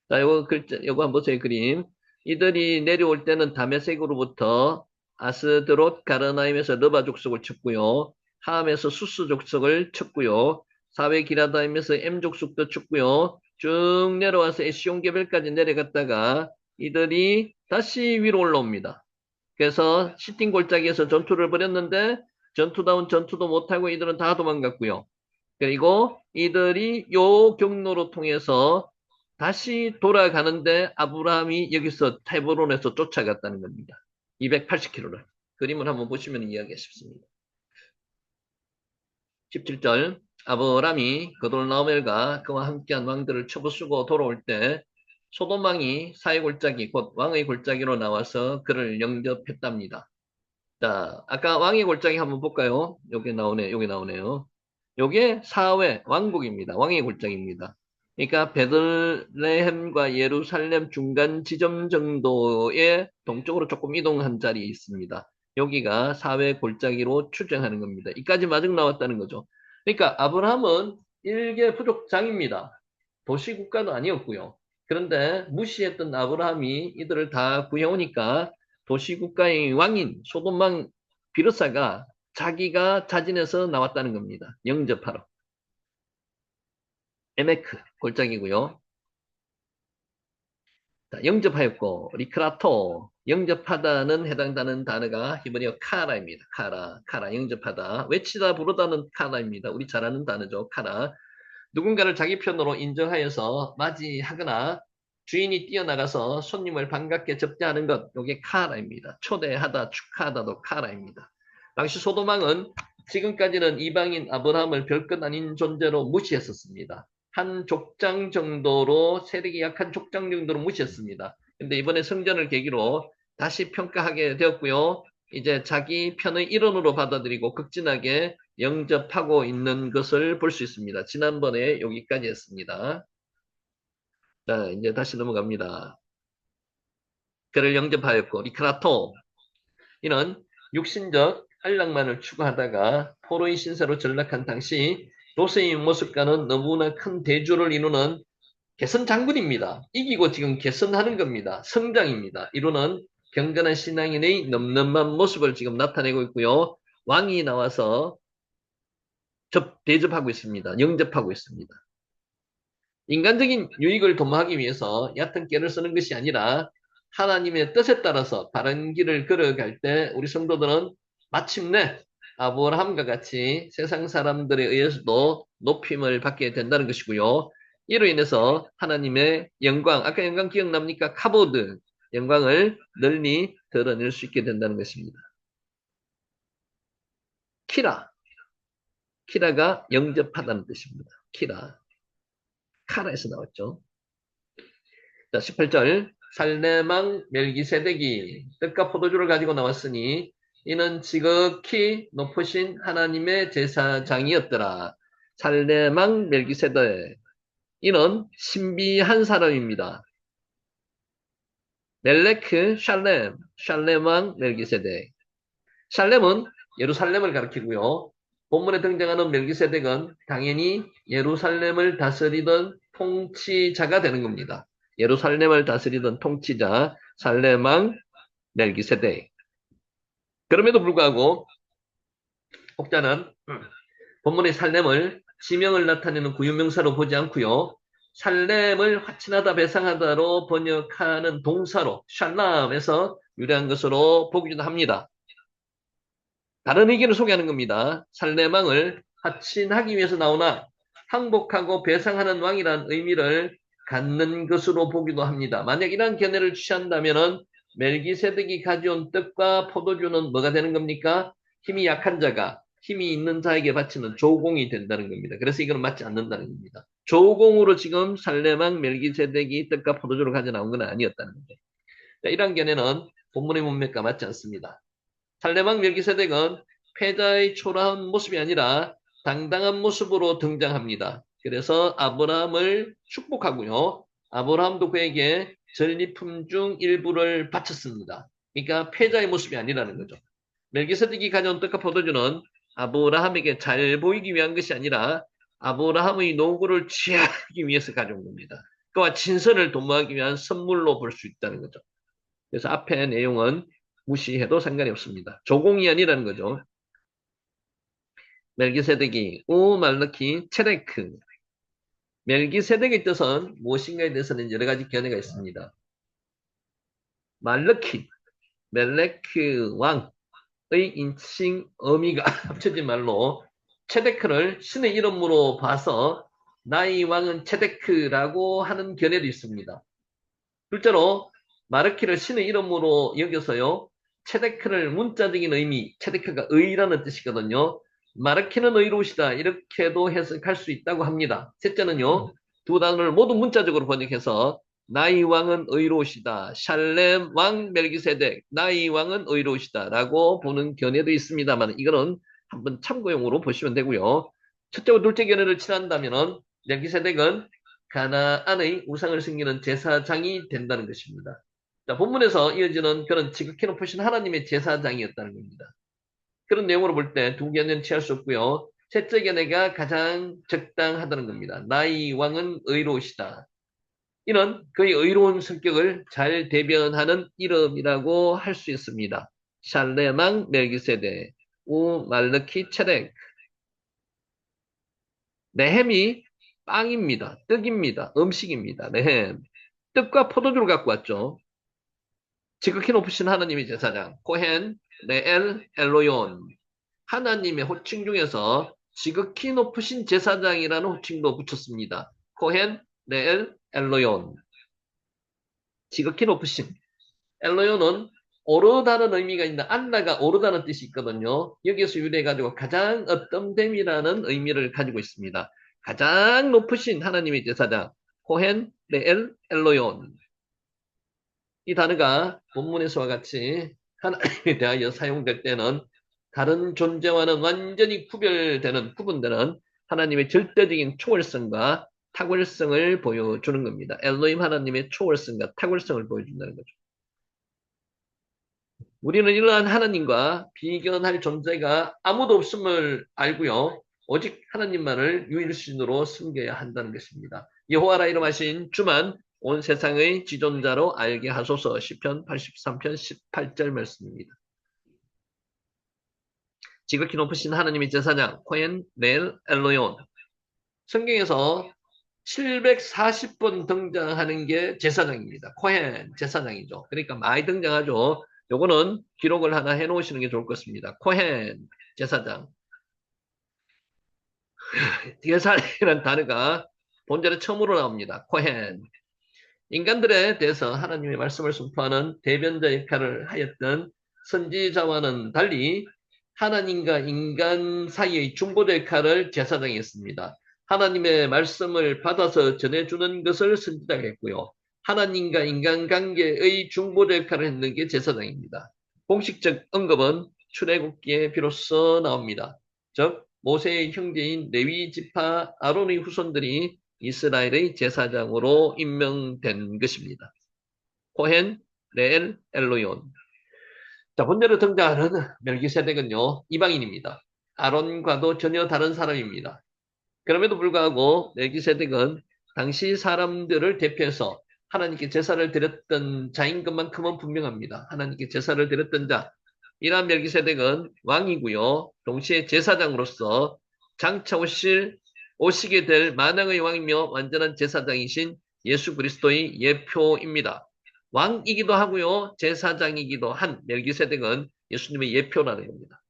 A: 자, 요거 글자, 요거 한번 보세요. 그림. 이들이 내려올 때는 다메섹으로부터 아스드롯 가르나임에서 느바 족속을 쳤고요. 하암에서 수스 족속을 쳤고요. 사회 기라다임에서 엠 족속도 쳤고요. 쭉 내려와서 에시온 개별까지 내려갔다가 이들이 다시 위로 올라옵니다. 그래서 시팅 골짜기에서 전투를 벌였는데 전투다운 전투도 못하고 이들은 다 도망갔고요. 그리고 이들이 요 경로로 통해서 다시 돌아가는데 아브라함이 여기서 헤브론에서 쫓아갔다는 겁니다. 280km를. 그림을 한번 보시면 이해하기 쉽습니다. 17절 아브라함이 그돌라오멜과 그와 함께한 왕들을 쳐부수고 돌아올 때 소돔 왕이 사의 골짜기 곧 왕의 골짜기로 나와서 그를 영접했답니다. 자, 아까 왕의 골짜기 한번 볼까요? 여기 나오네, 여기 나오네요. 요게 사회 왕국입니다. 왕의 골짜기입니다. 그러니까 베들레헴과 예루살렘 중간 지점 정도의 동쪽으로 조금 이동한 자리에 있습니다. 여기가 사회 골짜기로 추정하는 겁니다. 이까지 마중 나왔다는 거죠. 그러니까 아브라함은 일개 부족장입니다. 도시국가도 아니었고요. 그런데 무시했던 아브라함이 이들을 다 구해오니까 도시국가의 왕인 소돔왕 비르사가 자기가 자진해서 나왔다는 겁니다. 영접하러. 에메크 골짜기고요. 자, 영접하였고 리크라토 영접하다는 해당되는 단어가 히브리어 카라입니다. 카라 영접하다. 외치다 부르다는 카라입니다. 우리 잘 아는 단어죠. 카라. 누군가를 자기 편으로 인정하여서 맞이하거나 주인이 뛰어나가서 손님을 반갑게 접대하는 것, 이게 카라입니다. 초대하다, 축하하다도 카라입니다. 당시 소돔왕은 지금까지는 이방인 아브라함을 별것 아닌 존재로 무시했었습니다. 한 족장 정도로 세력이 약한 족장 정도로 무시했습니다. 근데 이번에 성전을 계기로 다시 평가하게 되었고요. 이제 자기 편의 일원으로 받아들이고 극진하게 영접하고 있는 것을 볼 수 있습니다. 지난번에 여기까지 했습니다. 자, 이제 다시 넘어갑니다. 그를 영접하였고, 리크라토. 이는 육신적 안락만을 추구하다가 포로의 신세로 전락한 당시 로세의 모습과는 너무나 큰 대조를 이루는 개선 장군입니다. 이기고 지금 개선하는 겁니다. 성장입니다. 이루는 경건한 신앙인의 넘넘한 모습을 지금 나타내고 있고요. 왕이 나와서 대접하고 있습니다. 영접하고 있습니다. 인간적인 유익을 도모하기 위해서 얕은 깨를 쓰는 것이 아니라 하나님의 뜻에 따라서 바른 길을 걸어갈 때 우리 성도들은 마침내 아브라함과 같이 세상 사람들에 의해서도 높임을 받게 된다는 것이고요. 이로 인해서 하나님의 영광, 아까 영광 기억납니까? 카보드, 영광을 널리 드러낼 수 있게 된다는 것입니다. 키라가 영접하다는 뜻입니다. 카라에서 나왔죠. 자, 18절. 살레망 멜기세덱이 떡과 포도주를 가지고 나왔으니 이는 지극히 높으신 하나님의 제사장이었더라. 살레망 멜기세덱. 이는 신비한 사람입니다. 멜레크 샬렘왕 멜기세덱. 샬렘은 예루살렘을 가리키고요. 본문에 등장하는 멜기세덱은 당연히 예루살렘을 다스리던 통치자가 되는 겁니다. 예루살렘을 다스리던 통치자 살렘왕 멜기세덱. 그럼에도 불구하고 혹자는 본문의 살렘을 지명을 나타내는 구유명사로 보지 않고요. 살렘을 화친하다 배상하다로 번역하는 동사로 샬람에서 유래한 것으로 보기도 합니다. 다른 의견을 소개하는 겁니다. 살레망을 하친하기 위해서 나오나 항복하고 배상하는 왕이란 의미를 갖는 것으로 보기도 합니다. 만약 이러한 견해를 취한다면 멜기세덱이 가져온 떡과 포도주는 뭐가 되는 겁니까? 힘이 약한 자가 힘이 있는 자에게 바치는 조공이 된다는 겁니다. 그래서 이거는 맞지 않는다는 겁니다. 조공으로 지금 살레망 멜기세덱이 떡과 포도주를 가져 나온 건 아니었다는 거죠. 이러한 견해는 본문의 문맥과 맞지 않습니다. 살레망 멜기세덱은 패자의 초라한 모습이 아니라 당당한 모습으로 등장합니다. 그래서 아브라함을 축복하고요. 아브라함도 그에게 전리품 중 일부를 바쳤습니다. 그러니까 패자의 모습이 아니라는 거죠. 멜기세덱이 가져온 떡과 포도주는 아브라함에게 잘 보이기 위한 것이 아니라 아브라함의 노고를 취하기 위해서 가져온 겁니다. 그와 친선을 도모하기 위한 선물로 볼 수 있다는 거죠. 그래서 앞에 내용은 무시해도 상관이 없습니다. 조공이 아니라는 거죠. 멜기세덱이 우말르키 체데크. 멜기세덱의 뜻은 무엇인가에 대해서는 여러 가지 견해가 있습니다. 말르키, 멜레크 왕의 인칭 어미가 합쳐진 말로 체데크를 신의 이름으로 봐서 나의 왕은 체데크라고 하는 견해도 있습니다. 둘째로 마르키를 신의 이름으로 여겨서요. 체데크를 문자적인 의미, 체데크가 의라는 뜻이거든요. 마르키는 의로우시다 이렇게도 해석할 수 있다고 합니다. 셋째는요. 두 단어를 모두 문자적으로 번역해서 나의 왕은 의로우시다. 샬렘 왕 멜기세덱 나의 왕은 의로우시다 라고 보는 견해도 있습니다만 이거는 한번 참고용으로 보시면 되고요. 첫째와 둘째 견해를 칠한다면 멜기세덱은 가나안의 우상을 섬기는 제사장이 된다는 것입니다. 자, 본문에서 이어지는 그런 지극히 높으신 하나님의 제사장이었다는 겁니다. 그런 내용으로 볼 때 두 견해는 취할 수 없고요. 셋째 견해가 가장 적당하다는 겁니다. 나의 왕은 의로우시다. 이는 그의 의로운 성격을 잘 대변하는 이름이라고 할 수 있습니다. 샬레망 멜기세덱, 우 말르키 체덱. 네헴이 빵입니다. 떡입니다. 음식입니다. 네헴. 떡과 포도주를 갖고 왔죠. 지극히 높으신 하나님의 제사장 코헨 네엘 엘로yon 하나님의 호칭 중에서 지극히 높으신 제사장이라는 호칭도 붙였습니다. 코헨 네엘 엘로yon 지극히 높으신 엘로요는 오르다는 의미가 있는데 안나가 오르다는 뜻이 있거든요. 여기에서 유래해가지고 가장 어떤됨이라는 의미를 가지고 있습니다. 가장 높으신 하나님의 제사장 코헨 네엘 엘로yon 이 단어가 본문에서와 같이 하나님에 대하여 사용될 때는 다른 존재와는 완전히 구분되는 하나님의 절대적인 초월성과 탁월성을 보여주는 겁니다. 엘로힘 하나님의 초월성과 탁월성을 보여준다는 거죠. 우리는 이러한 하나님과 비견할 존재가 아무도 없음을 알고요. 오직 하나님만을 유일신으로 섬겨야 한다는 것입니다. 여호와라 이름하신 주만 온 세상의 지존자로 알게 하소서. 시편 83편 18절 말씀입니다. 지극히 높으신 하나님의 제사장 코헨 넬 엘로온. 성경에서 740번 등장하는 게 제사장입니다. 코헨 제사장이죠. 그러니까 많이 등장하죠. 요거는 기록을 하나 해놓으시는 게 좋을 것 같습니다. 코헨 제사장. 제사라는 단어가 본절에 처음으로 나옵니다. 코헨. 인간들에 대해서 하나님의 말씀을 선포하는 대변자 역할을 하였던 선지자와는 달리 하나님과 인간 사이의 중보자 역할을 제사장이 했습니다. 하나님의 말씀을 받아서 전해주는 것을 선지자가 했고요. 하나님과 인간관계의 중보자 역할을 했는 게 제사장입니다. 공식적 언급은 출애굽기에 비로소 나옵니다. 즉 모세의 형제인 레위 지파 아론의 후손들이 이스라엘의 제사장으로 임명된 것입니다. 코헨, 레엘, 엘로온. 자, 본절에 등장하는 멜기세덱은요, 이방인입니다. 아론과도 전혀 다른 사람입니다. 그럼에도 불구하고 멜기세덱은 당시 사람들을 대표해서 하나님께 제사를 드렸던 자인 것만큼은 분명합니다. 하나님께 제사를 드렸던 자. 이러한 멜기세덱은 왕이고요. 동시에 제사장으로서 장차 오시게 될 만왕의 왕이며 완전한 제사장이신 예수 그리스도의 예표입니다. 왕이기도 하고요. 제사장이기도 한 멜기세덱은 예수님의 예표라는 겁니다.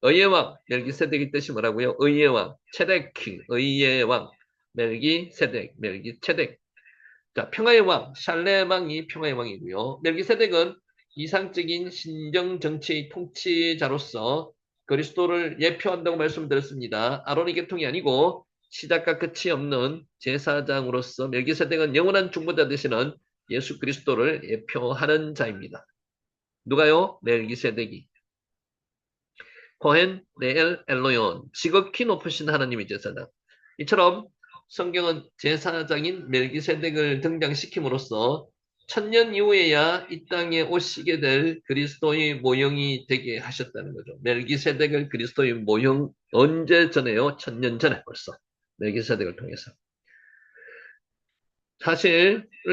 A: 의의 왕, 멜기세덱의 뜻이 뭐라고요? 의의 왕, 체데키, 의의 왕, 멜기세덱. 자, 평화의 왕, 샬렘 왕이 평화의 왕이고요. 멜기세덱은 이상적인 신정 정치의 통치자로서 그리스도를 예표한다고 말씀드렸습니다. 아론의 계통이 아니고 시작과 끝이 없는 제사장으로서 멜기세덱은 영원한 중보자 되시는 예수 그리스도를 예표하는 자입니다. 누가요? 멜기세덱이. 코헨, 네엘, 엘로온. 지극히 높으신 하나님의 제사장. 이처럼 성경은 제사장인 멜기세덱을 등장시킴으로써 천년 이후에야 이 땅에 오시게 될 그리스도의 모형이 되게 하셨다는 거죠. 멜기세덱을 그리스도의 모형 언제 전에요? 천년 전에 벌써. 멜기세덱을 통해서.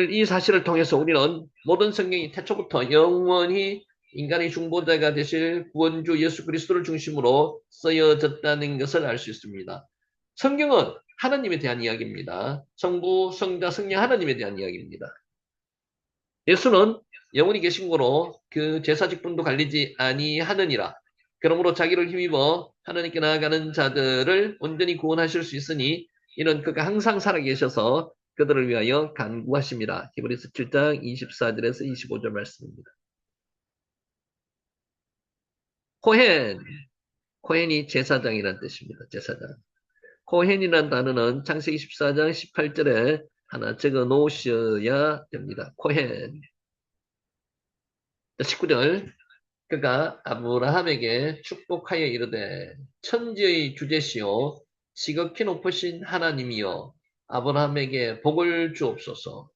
A: 이 사실을 통해서 우리는 모든 성경이 태초부터 영원히 인간의 중보자가 되실 구원주 예수 그리스도를 중심으로 쓰여졌다는 것을 알 수 있습니다. 성경은 하나님에 대한 이야기입니다. 성부, 성자, 성령 하나님에 대한 이야기입니다. 예수는 영원히 계신 거로 그 제사 직분도 갈리지 아니하느니라. 그러므로 자기를 힘입어 하나님께 나아가는 자들을 온전히 구원하실 수 있으니 이는 그가 항상 살아계셔서 그들을 위하여 간구하심이라. 히브리서 7장 24절에서 25절 말씀입니다. 코헨이 제사장이라는 뜻입니다. 제사장. 코헨이라는 단어는 창세기 14장 18절에 하나 적어 놓으셔야 됩니다. 코헨. 19절. 그가 아브라함에게 축복하여 이르되 천지의 주제시오 지극히 높으신 하나님이여 아브라함에게 복을 주옵소서.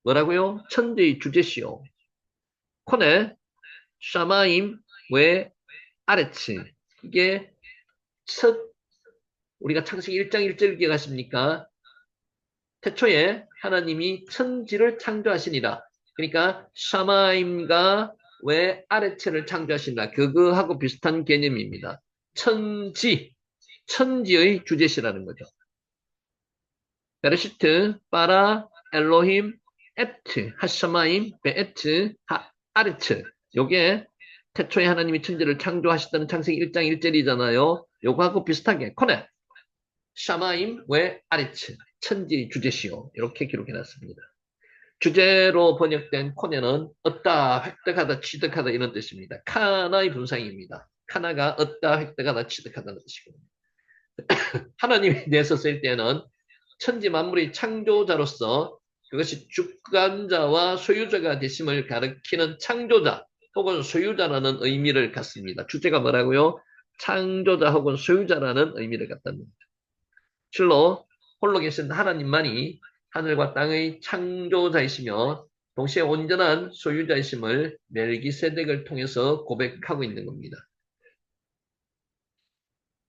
A: 뭐라고요? 천지의 주제시오. 코네 샤마임 왜 아레츠. 이게 우리가 창세기 1장 1절 기억하십니까? 태초에 하나님이 천지를 창조하시니라. 그러니까 샤마임과 왜 아레츠를 창조하시니라. 그거하고 비슷한 개념입니다. 천지의 주제시라는 거죠. 베르시트, 파라, 엘로힘, 에트, 하샤마임, 베에트, 아레츠. 요게 태초에 하나님이 천지를 창조하셨다는 창세기 1장 1절이잖아요. 요거하고 비슷하게 코네, 샤마임, 왜 아레츠. 천지의 주제시요. 이렇게 기록해놨습니다. 주제로 번역된 코네는 얻다, 획득하다, 취득하다 이런 뜻입니다. 카나의 분상입니다. 카나가 얻다, 획득하다, 취득하다는 뜻이거든요. 하나님에 대해서 쓸 때는 천지 만물의 창조자로서 그것이 주관자와 소유자가 되심을 가리키는 창조자 혹은 소유자라는 의미를 갖습니다. 주제가 뭐라고요? 창조자 혹은 소유자라는 의미를 갖답니다. 실로 홀로 계신 하나님만이 하늘과 땅의 창조자이시며 동시에 온전한 소유자이심을 멜기세덱을 통해서 고백하고 있는 겁니다.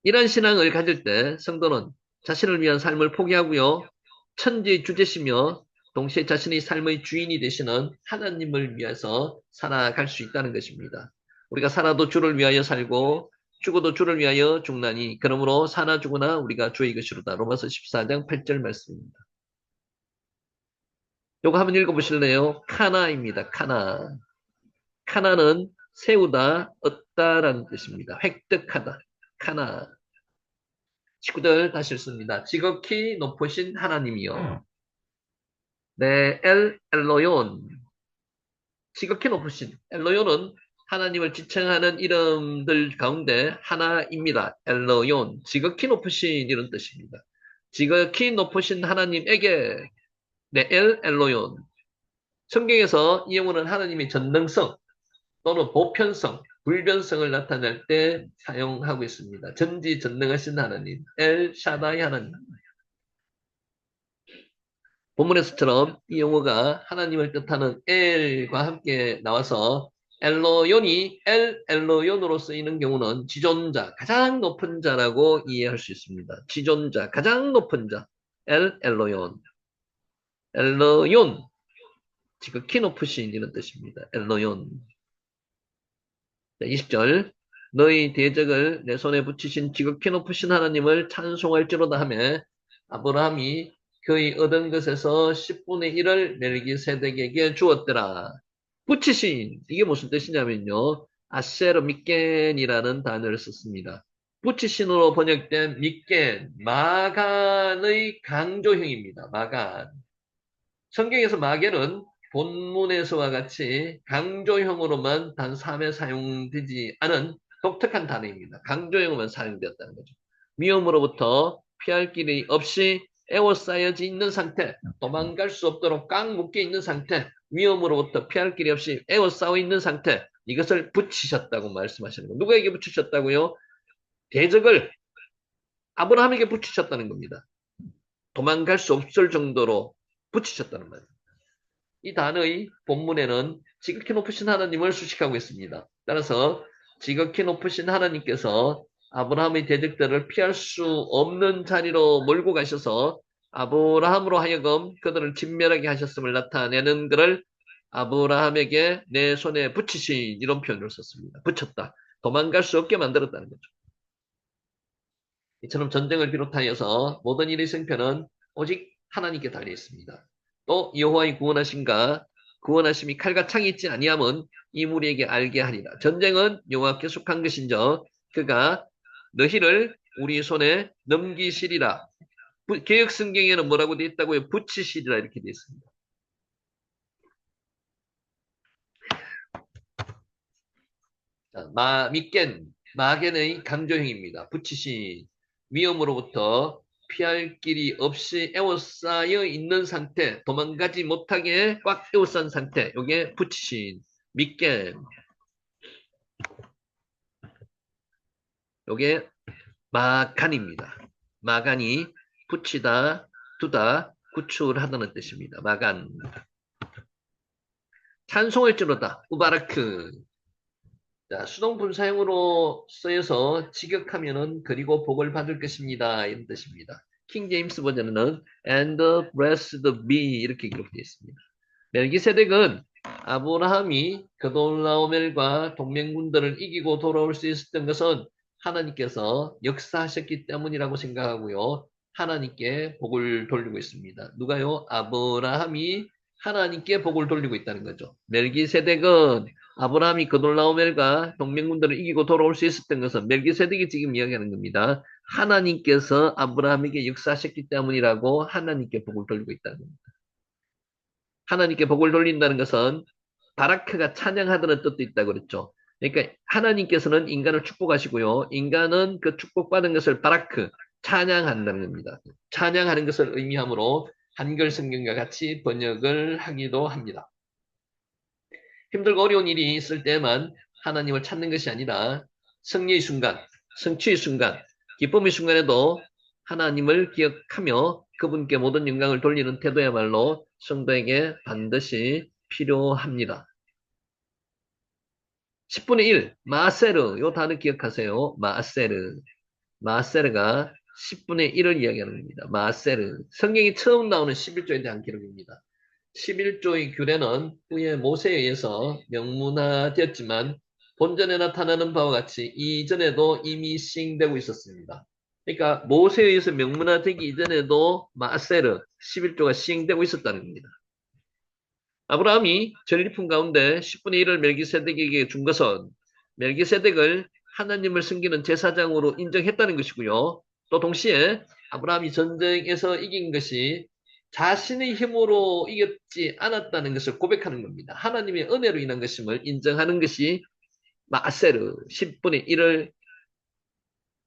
A: 이런 신앙을 가질 때 성도는 자신을 위한 삶을 포기하고요. 천지 주제시며 동시에 자신의 삶의 주인이 되시는 하나님을 위해서 살아갈 수 있다는 것입니다. 우리가 살아도 주를 위하여 살고 죽어도 주를 위하여 죽나니 그러므로 사나 죽으나 우리가 주의 것이로다. 로마서 14장 8절 말씀입니다. 요거 한번 읽어보실래요? 카나입니다. 카나. 카나는 세우다, 얻다라는 뜻입니다. 획득하다. 카나. 식구들 다시 읽습니다. 지극히 높으신 하나님이요. 네, 엘로yon. 지극히 높으신. 엘로요는 하나님을 지칭하는 이름들 가운데 하나입니다. 엘로yon. 지극히 높으신 이런 뜻입니다. 지극히 높으신 하나님에게 네, 엘로yon. 성경에서 이 용어는 하나님의 전능성 또는 보편성, 불변성을 나타낼 때 사용하고 있습니다. 전지전능하신 하나님, 샤다이 하나님. 본문에서처럼 이 용어가 하나님을 뜻하는 엘과 함께 나와서 엘로연으로 쓰이는 경우는 지존자, 가장 높은 자라고 이해할 수 있습니다. 지존자, 가장 높은 자, 엘로연. 엘로연, 지극히 높으신 이런 뜻입니다. 엘로연. 20절 너희 대적을 내 손에 붙이신 지극히 높으신 하나님을 찬송할지로다 하며 아브라함이 그의 얻은 것에서 10분의 1을 멜기세덱에게 주었더라. 붙이신 이게 무슨 뜻이냐면요. 아세르 밑겐이라는 단어를 썼습니다. 붙이신으로 번역된 밑겐, 마간의 강조형입니다. 마간. 성경에서 마겐은 본문에서와 같이 강조형으로만 단 3회 사용되지 않은 독특한 단어입니다. 강조형으로만 사용되었다는 거죠. 위험으로부터 피할 길이 없이 에워싸여져 있는 상태, 도망갈 수 없도록 꽉 묶여 있는 상태, 위험으로부터 피할 길이 없이 에워싸여 있는 상태, 이것을 붙이셨다고 말씀하시는 거예요. 누구에게 붙이셨다고요? 대적을 아브라함에게 붙이셨다는 겁니다. 도망갈 수 없을 정도로 붙이셨다는 말이에요. 이 단어의 본문에는 지극히 높으신 하나님을 수식하고 있습니다. 따라서 지극히 높으신 하나님께서 아브라함의 대적들을 피할 수 없는 자리로 몰고 가셔서 아브라함으로 하여금 그들을 진멸하게 하셨음을 나타내는 것을 아브라함에게 내 손에 붙이신 이런 표현을 썼습니다. 붙였다. 도망갈 수 없게 만들었다는 거죠. 이처럼 전쟁을 비롯하여서 모든 일의 승패는 오직 하나님께 달려 있습니다. 또 여호와의 구원하심이 칼과 창이 있지 아니함은 이 무리에게 알게 하리라. 전쟁은 여호와께 속한 것인저 그가 너희를 우리 손에 넘기시리라. 개역 성경에는 뭐라고 되어 있다고요? 붙이시리라 이렇게 되어 있습니다. 자, 마겐의 강조형입니다. 붙이신 위험으로부터 피할 길이 없이 에워싸여 있는 상태, 도망가지 못하게 꽉 에워싼 상태, 요게 붙이신 밑겐. 요게 마간입니다. 마간이 붙이다, 두다, 구출하다는 뜻입니다. 마간. 찬송을 찌르다, 우바라크. 자, 수동분사형으로 쓰여서 직역하면은 그리고 복을 받을 것입니다. 이런 뜻입니다. 킹 제임스 버전에는 and blessed be 이렇게 기록되어 있습니다. 멜기세덱은 아브라함이 그돌라오멜과 동맹군들을 이기고 돌아올 수 있었던 것은 하나님께서 역사하셨기 때문이라고 생각하고요. 하나님께 복을 돌리고 있습니다. 누가요? 아브라함이 하나님께 복을 돌리고 있다는 거죠. 멜기세덱은 아브라함이 그돌라오멜과 동맹군들을 이기고 돌아올 수 있었던 것은 멜기세덱이 지금 이야기하는 겁니다. 하나님께서 아브라함에게 역사하셨기 때문이라고 하나님께 복을 돌리고 있다는 겁니다. 하나님께 복을 돌린다는 것은 바라크가 찬양하다는 뜻도 있다고 그랬죠. 그러니까 하나님께서는 인간을 축복하시고요. 인간은 그 축복받은 것을 바라크, 찬양한다는 겁니다. 찬양하는 것을 의미하므로 한글 성경과 같이 번역을 하기도 합니다. 힘들고 어려운 일이 있을 때만 하나님을 찾는 것이 아니라 승리의 순간, 성취의 순간, 기쁨의 순간에도 하나님을 기억하며 그분께 모든 영광을 돌리는 태도야말로 성도에게 반드시 필요합니다. 10분의 1, 마세르. 요 단어 기억하세요. 마세르. 마세르가 10분의 1을 이야기하는 겁니다. 마세르. 성경이 처음 나오는 11조에 대한 기록입니다. 11조의 규례는 후에 모세에 의해서 명문화되었지만 본전에 나타나는 바와 같이 이전에도 이미 시행되고 있었습니다. 그러니까 모세에 의해서 명문화되기 이전에도 마세르 11조가 시행되고 있었다는 겁니다. 아브라함이 전리품 가운데 10분의 1을 멜기세덱에게 준 것은 멜기세덱을 하나님을 섬기는 제사장으로 인정했다는 것이고요. 또 동시에 아브라함이 전쟁에서 이긴 것이 자신의 힘으로 이겼지 않았다는 것을 고백하는 겁니다. 하나님의 은혜로 인한 것임을 인정하는 것이 마세르 10분의 1을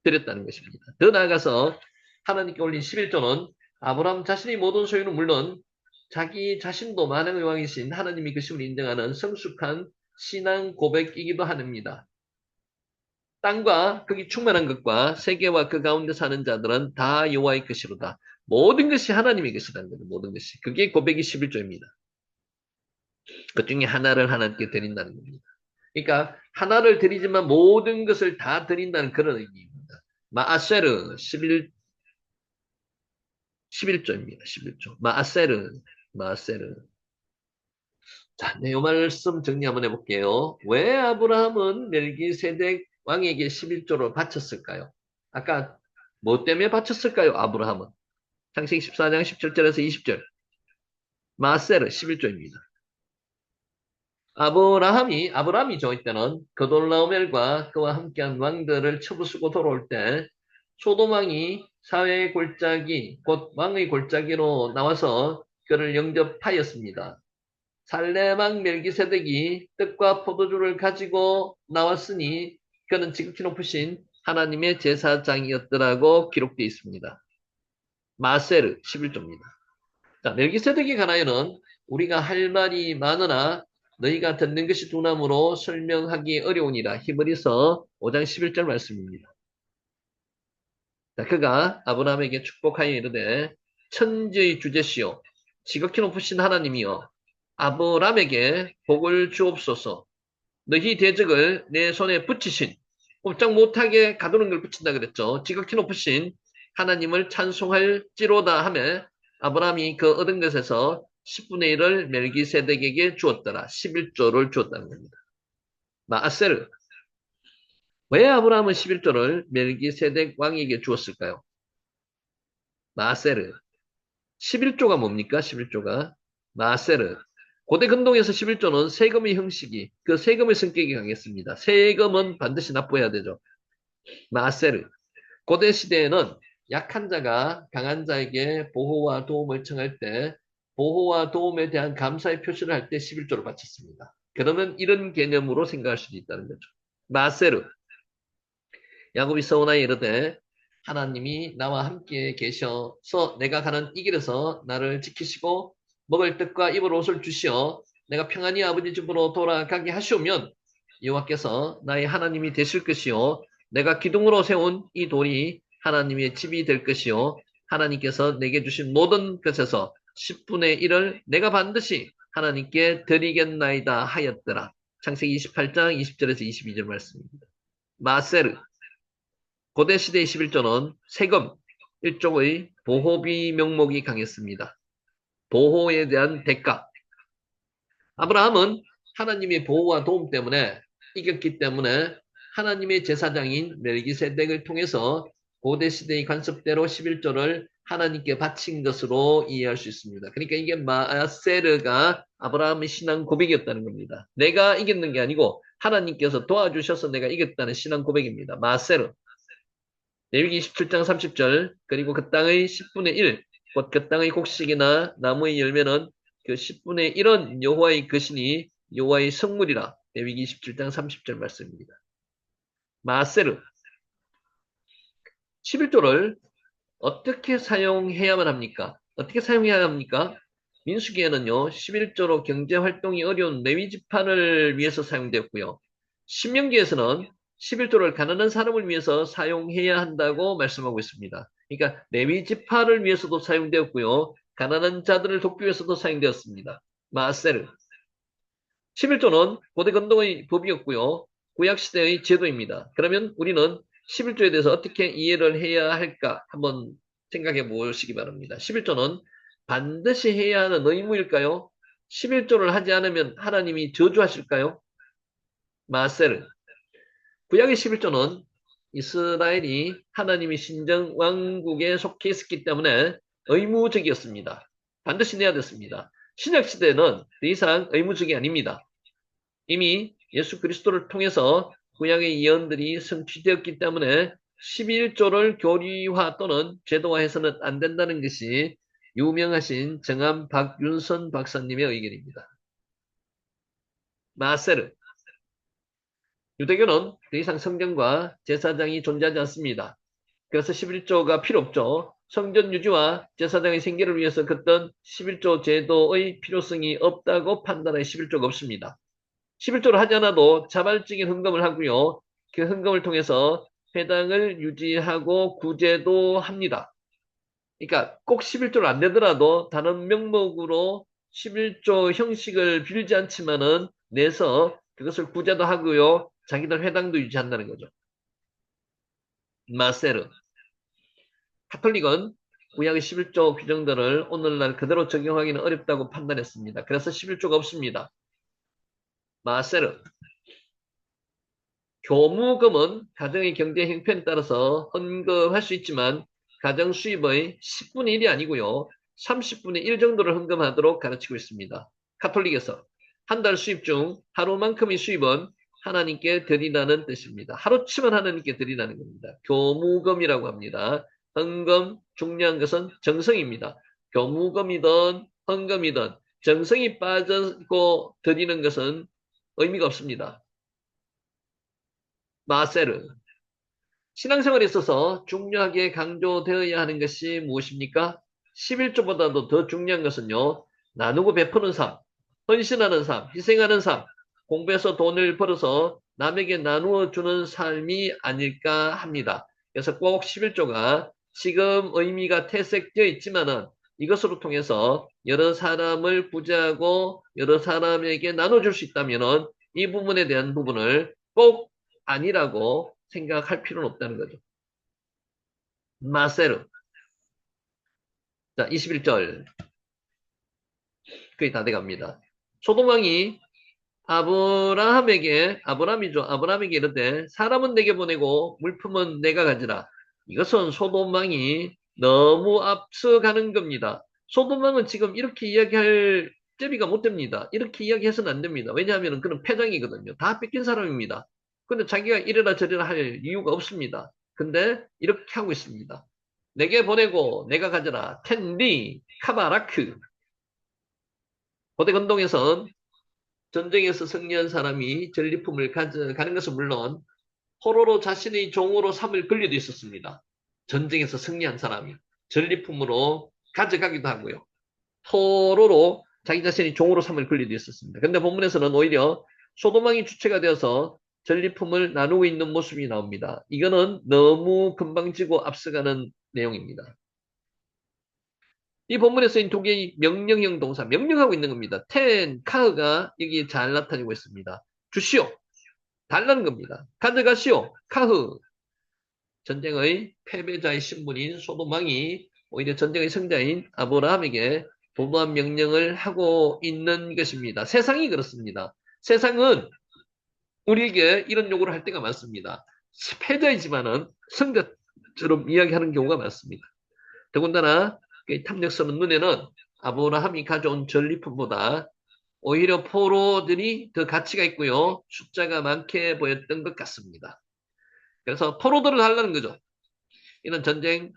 A: 드렸다는 것입니다. 더 나아가서 하나님께 올린 11조는 아브라함 자신의 모든 소유는 물론 자기 자신도 만왕의 왕이신 하나님이 그심을 인정하는 성숙한 신앙 고백이기도 합니다. 땅과 거기 충만한 것과 세계와 그 가운데 사는 자들은 다 여호와의 것이로다. 모든 것이 하나님의 것이라는 거죠. 모든 것이. 그게 고백이 11조입니다. 그 중에 하나를 하나님께 드린다는 겁니다. 그러니까 하나를 드리지만 모든 것을 다 드린다는 그런 의미입니다. 마아세르 11조입니다. 11조. 마아세르. 자, 네, 이 말씀 정리 한번 해볼게요. 왜 아브라함은 멜기세덱 왕에게 11조를 바쳤을까요? 아까 뭐 때문에 바쳤을까요? 아브라함은. 창세기 14장 17절에서 20절. 마세르 11조입니다. 아브라함이죠. 이때는 그돌라오멜과 그와 함께한 왕들을 쳐부수고 돌아올 때 소돔왕이 사회의 골짜기, 곧 왕의 골짜기로 나와서 그를 영접하였습니다. 살레망 멜기세덱이 떡과 포도주를 가지고 나왔으니 그는 지극히 높으신 하나님의 제사장이었더라고 기록되어 있습니다. 마세르 11조입니다. 자, 멜기세덱에 관하여는 우리가 할 말이 많으나 너희가 듣는 것이 두나무로 설명하기 어려우니라. 히브리서 5장 11절 말씀입니다. 자, 그가 아브라함에게 축복하여 이르되 천지의 주제시요 지극히 높으신 하나님이여 아브라함에게 복을 주옵소서. 너희 대적을 내 손에 붙이신 꼼짝 못하게 가두는 걸 붙인다 그랬죠. 지극히 높으신 하나님을 찬송할지로다 하며 아브라함이 그 얻은 것에서 10분의 1을 멜기세덱에게 주었더라. 11조를 주었다는 겁니다. 마아세르. 왜 아브라함은 11조를 멜기세덱 왕에게 주었을까요? 마아세르. 11조가 뭡니까? 11조가. 마아세르. 고대 근동에서 11조는 세금의 형식이, 그 세금의 성격이 강했습니다. 세금은 반드시 납부해야 되죠. 마세르. 고대 시대에는 약한 자가 강한 자에게 보호와 도움을 청할 때 보호와 도움에 대한 감사의 표시를 할 때 11조를 바쳤습니다. 그러면 이런 개념으로 생각할 수도 있다는 거죠. 마세르. 야곱이 서원하여 이르되 하나님이 나와 함께 계셔서 내가 가는 이 길에서 나를 지키시고 먹을 떡과 입을 옷을 주시어 내가 평안히 아버지 집으로 돌아가게 하시오면 여호와께서 나의 하나님이 되실 것이요 내가 기둥으로 세운 이 돌이 하나님의 집이 될 것이요 하나님께서 내게 주신 모든 것에서 10분의 1을 내가 반드시 하나님께 드리겠나이다 하였더라. 창세기 28장 20절에서 22절 말씀입니다. 마세르. 고대 시대의 11조는 세금, 일종의 보호비 명목이 강했습니다. 보호에 대한 대가. 아브라함은 하나님의 보호와 도움 때문에 이겼기 때문에 하나님의 제사장인 멜기세덱을 통해서 고대 시대의 관습대로 11조를 하나님께 바친 것으로 이해할 수 있습니다. 그러니까 이게 마세르가 아브라함의 신앙 고백이었다는 겁니다. 내가 이겼는 게 아니고 하나님께서 도와주셔서 내가 이겼다는 신앙 고백입니다. 마세르. 레위기 27장 30절 그리고 그 땅의 10분의 1 곧 그 땅의 곡식이나 나무의 열매는 그 10분의 1은 여호와의 것이니 여호와의 성물이라. 레위기 27장 30절 말씀입니다. 마세르 11조를 어떻게 사용해야만 합니까? 어떻게 사용해야 합니까? 민수기에는요 11조로 경제활동이 어려운 레위 지파를 위해서 사용되었고요. 신명기에서는 11조를 가난한 사람을 위해서 사용해야 한다고 말씀하고 있습니다. 그러니까 레위 지파를 위해서도 사용되었고요. 가난한 자들을 돕기 위해서도 사용되었습니다. 마세르. 11조는 고대 근동의 법이었고요. 구약시대의 제도입니다. 그러면 우리는 11조에 대해서 어떻게 이해를 해야 할까 한번 생각해 보시기 바랍니다. 11조는 반드시 해야 하는 의무일까요? 11조를 하지 않으면 하나님이 저주하실까요? 마세르. 구약의 11조는 이스라엘이 하나님의 신정 왕국에 속해 있었기 때문에 의무적이었습니다. 반드시 내야 됐습니다. 신약 시대는 더 이상 의무적이 아닙니다. 이미 예수 그리스도를 통해서 구약의 예언들이 성취되었기 때문에 11조를 교리화 또는 제도화해서는 안 된다는 것이 유명하신 정암 박윤선 박사님의 의견입니다. 마세르. 유대교는 더 이상 성전과 제사장이 존재하지 않습니다. 그래서 11조가 필요 없죠. 성전 유지와 제사장의 생계를 위해서 그떤 11조 제도의 필요성이 없다고 판단해 11조가 없습니다. 11조를 하지 않아도 자발적인 헌금을 하고요. 그 헌금을 통해서 회당을 유지하고 구제도 합니다. 그러니까 꼭 11조를 안 되더라도 다른 명목으로 11조 형식을 빌지 않지만은 내서 그것을 구제도 하고요. 자기들 회당도 유지한다는 거죠. 마세르. 카톨릭은 구약의 11조 규정들을 오늘날 그대로 적용하기는 어렵다고 판단했습니다. 그래서 11조가 없습니다. 마세르. 교무금은 가정의 경제 형편에 따라서 헌금할 수 있지만 가정 수입의 10분의 1이 아니고요. 30분의 1 정도를 헌금하도록 가르치고 있습니다. 카톨릭에서 한 달 수입 중 하루만큼의 수입은 하나님께 드리라는 뜻입니다. 하루치만 하나님께 드리라는 겁니다. 교무금이라고 합니다. 헌금, 중요한 것은 정성입니다. 교무금이든 헌금이든 정성이 빠지고 드리는 것은 의미가 없습니다. 마세르. 신앙생활에 있어서 중요하게 강조되어야 하는 것이 무엇입니까? 11조보다도 더 중요한 것은요. 나누고 베푸는 삶, 헌신하는 삶, 희생하는 삶, 공부해서 돈을 벌어서 남에게 나누어 주는 삶이 아닐까 합니다. 그래서 꼭 11조가 지금 의미가 퇴색되어 있지만은 이것으로 통해서 여러 사람을 구제하고 여러 사람에게 나눠줄 수 있다면은 이 부분에 대한 부분을 꼭 아니라고 생각할 필요는 없다는 거죠. 마세르. 자, 21절. 거의 다 돼갑니다. 소돔왕이 아브라함에게 이르되 사람은 내게 보내고 물품은 내가 가지라. 이것은 소돔왕이 너무 앞서가는 겁니다. 소돔왕은 지금 이렇게 이야기할 제비가 못 됩니다. 이렇게 이야기해서는 안 됩니다. 왜냐하면 그는 패장이거든요. 다 뺏긴 사람입니다. 근데 자기가 이래라 저래라 할 이유가 없습니다. 근데 이렇게 하고 있습니다. 내게 보내고 내가 가져라. 텐리 카바라크. 고대 건동에선 전쟁에서 승리한 사람이 전리품을 가져가는 것은 물론 포로로 자신의 종으로 삼을 권리도 있었습니다. 전쟁에서 승리한 사람이 전리품으로 가져가기도 하고요. 포로로 자기 자신이 종으로 삼을 권리도 있었습니다. 근데 본문에서는 오히려 소도망이 주체가 되어서 전리품을 나누고 있는 모습이 나옵니다. 이거는 너무 금방지고 앞서가는 내용입니다. 이 본문에 쓰인 두 개의 명령형 동사, 명령하고 있는 겁니다. 카흐가 여기에 잘 나타내고 있습니다. 주시오, 달라는 겁니다. 가져가시오, 카흐. 전쟁의 패배자의 신분인 소돔왕이 오히려 전쟁의 승자인 아브라함에게 도도한 명령을 하고 있는 것입니다. 세상이 그렇습니다. 세상은 우리에게 이런 요구를 할 때가 많습니다. 패자이지만은 승자처럼 이야기하는 경우가 많습니다. 더군다나 탐욕스러운 눈에는 아브라함이 가져온 전리품보다 오히려 포로들이 더 가치가 있고요. 숫자가 많게 보였던 것 같습니다. 그래서 포로들을 하려는 거죠. 이런 전쟁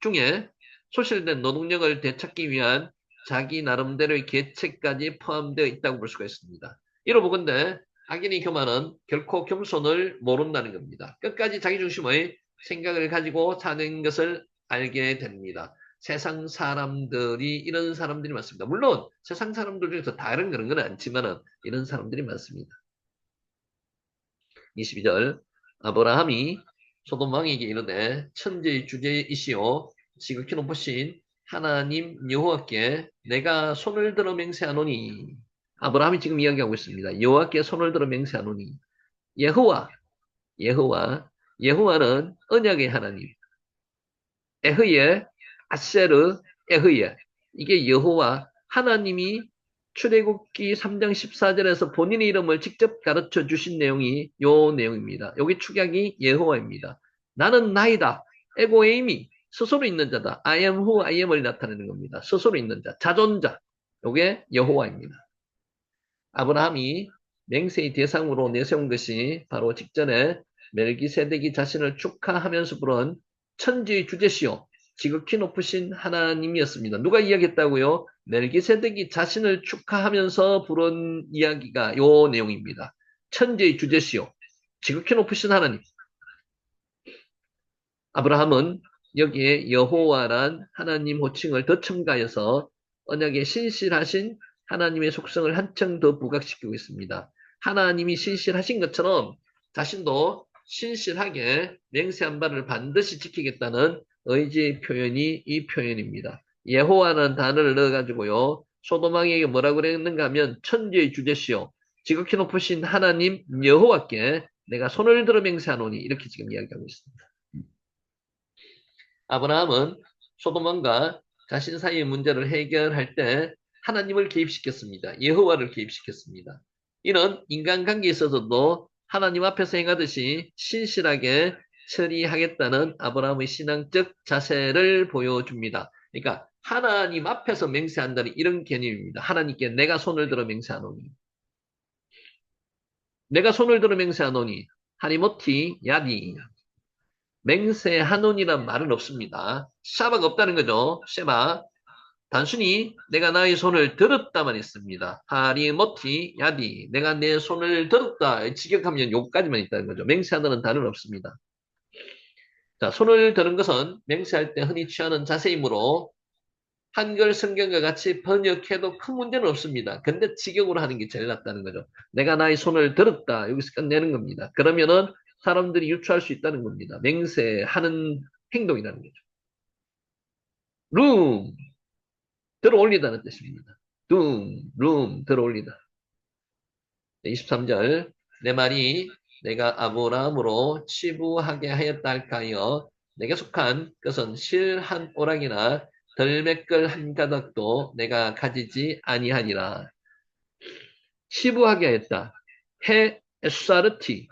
A: 중에 소실된 노동력을 되찾기 위한 자기 나름대로의 계책까지 포함되어 있다고 볼 수가 있습니다. 이로보건대 악인의 교만은 결코 겸손을 모른다는 겁니다. 끝까지 자기중심의 생각을 가지고 사는 것을 알게 됩니다. 세상 사람들이 이런 사람들이 많습니다. 물론 세상 사람들 중에서 다른 그런 건 않지만 이런 사람들이 많습니다. 22절 아브라함이 소돔 왕에게 이르되 천지의 주제이시오 지극히 높으신 하나님 여호와께 내가 손을 들어 맹세하노니 아브라함이 지금 이야기하고 있습니다. 여호와께 손을 들어 맹세하노니 여호와, 여호와, 여호와는 언약의 하나님. 에흐예, 아세르, 에흐예. 이게 여호와 하나님이 출애굽기 3장 14절에서 본인의 이름을 직접 가르쳐 주신 내용이 요 내용입니다. 여기 축약이 여호와입니다. 나는 나이다. 에고에이미. 스스로 있는 자다. I am who I am을 나타내는 겁니다. 스스로 있는 자, 자존자. 요게 여호와입니다. 아브라함이 맹세의 대상으로 내세운 것이 바로 직전에 멜기세덱이 자신을 축하하면서 부른 천지의 주제시요 지극히 높으신 하나님이었습니다. 누가 이야기했다고요? 멜기세덱이 자신을 축하하면서 부른 이야기가 요 내용입니다. 천지의 주제시요 지극히 높으신 하나님. 아브라함은 여기에 여호와란 하나님 호칭을 더 첨가해서 언약에 신실하신 하나님의 속성을 한층 더 부각시키고 있습니다. 하나님이 신실하신 것처럼 자신도 신실하게 맹세한 바를 반드시 지키겠다는 의지 표현이 이 표현입니다. 여호와라는 단어를 넣어가지고요. 소도망에게 뭐라고 그랬는가 하면 천지의 주제시요 지극히 높으신 하나님 여호와께 내가 손을 들어 맹세하노니 이렇게 지금 이야기하고 있습니다. 아브라함은 소돔과 자신 사이의 문제를 해결할 때 하나님을 개입시켰습니다. 여호와를 개입시켰습니다. 이는 인간관계에 있어서도 하나님 앞에서 행하듯이 신실하게 처리하겠다는 아브라함의 신앙적 자세를 보여줍니다. 그러니까 하나님 앞에서 맹세한다는 이런 개념입니다. 하나님께 내가 손을 들어 맹세하노니 내가 손을 들어 맹세하노니 하리모티 야디 맹세하노니란 말은 없습니다. 샤바가 없다는 거죠. 샤바. 단순히 내가 나의 손을 들었다만 했습니다. 하리모티 야디 내가 내 손을 들었다. 직역하면 요까지만 있다는 거죠. 맹세하다는 단어는 없습니다. 자, 손을 드는 것은 맹세할 때 흔히 취하는 자세이므로 한글 성경과 같이 번역해도 큰 문제는 없습니다. 근데 직역으로 하는 게 제일 낫다는 거죠. 내가 나의 손을 들었다. 여기서 끝내는 겁니다. 그러면은 사람들이 유추할 수 있다는 겁니다. 맹세하는 행동이라는 거죠. 룸, 들어 올리다는 뜻입니다. 룸, 들어 올리다. 23절, 내 말이 내가 아브라함으로 치부하게 하였다 할까하여 내게 속한 것은 실 한 오락이나 덜매끌 한 가닥도 내가 가지지 아니하니라. 치부하게 하였다. 해 에사르티.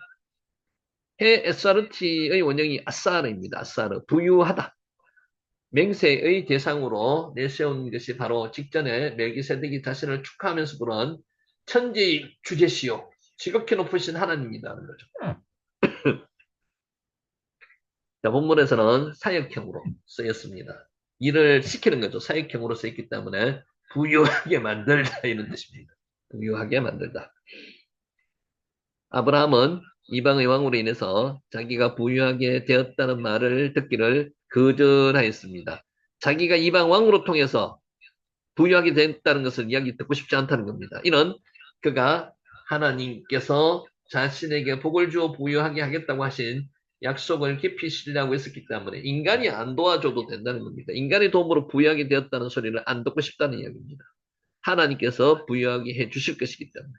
A: 해 에사르티의 원형이 아사르입니다. 아사르. 부유하다. 맹세의 대상으로 내세운 것이 바로 직전에 멜기세덱이 자신을 축하하면서 부른 천지의 주제시요 지극히 높으신 하나님이라는 거죠. 자, 본문에서는 사역형으로 쓰였습니다. 일을 시키는 거죠. 사역형으로 쓰였기 때문에 부유하게 만들다 이런 뜻입니다. 부유하게 만들다. 아브라함은 이방의 왕으로 인해서 자기가 부유하게 되었다는 말을 듣기를 거절하였습니다. 자기가 이방 왕으로 통해서 부유하게 됐다는 것을 이야기 듣고 싶지 않다는 겁니다. 이는 그가 하나님께서 자신에게 복을 주어 부유하게 하겠다고 하신 약속을 깊이 신뢰하고 있었기 때문에 인간이 안 도와줘도 된다는 겁니다. 인간의 도움으로 부유하게 되었다는 소리를 안 듣고 싶다는 이야기입니다. 하나님께서 부유하게 해 주실 것이기 때문에.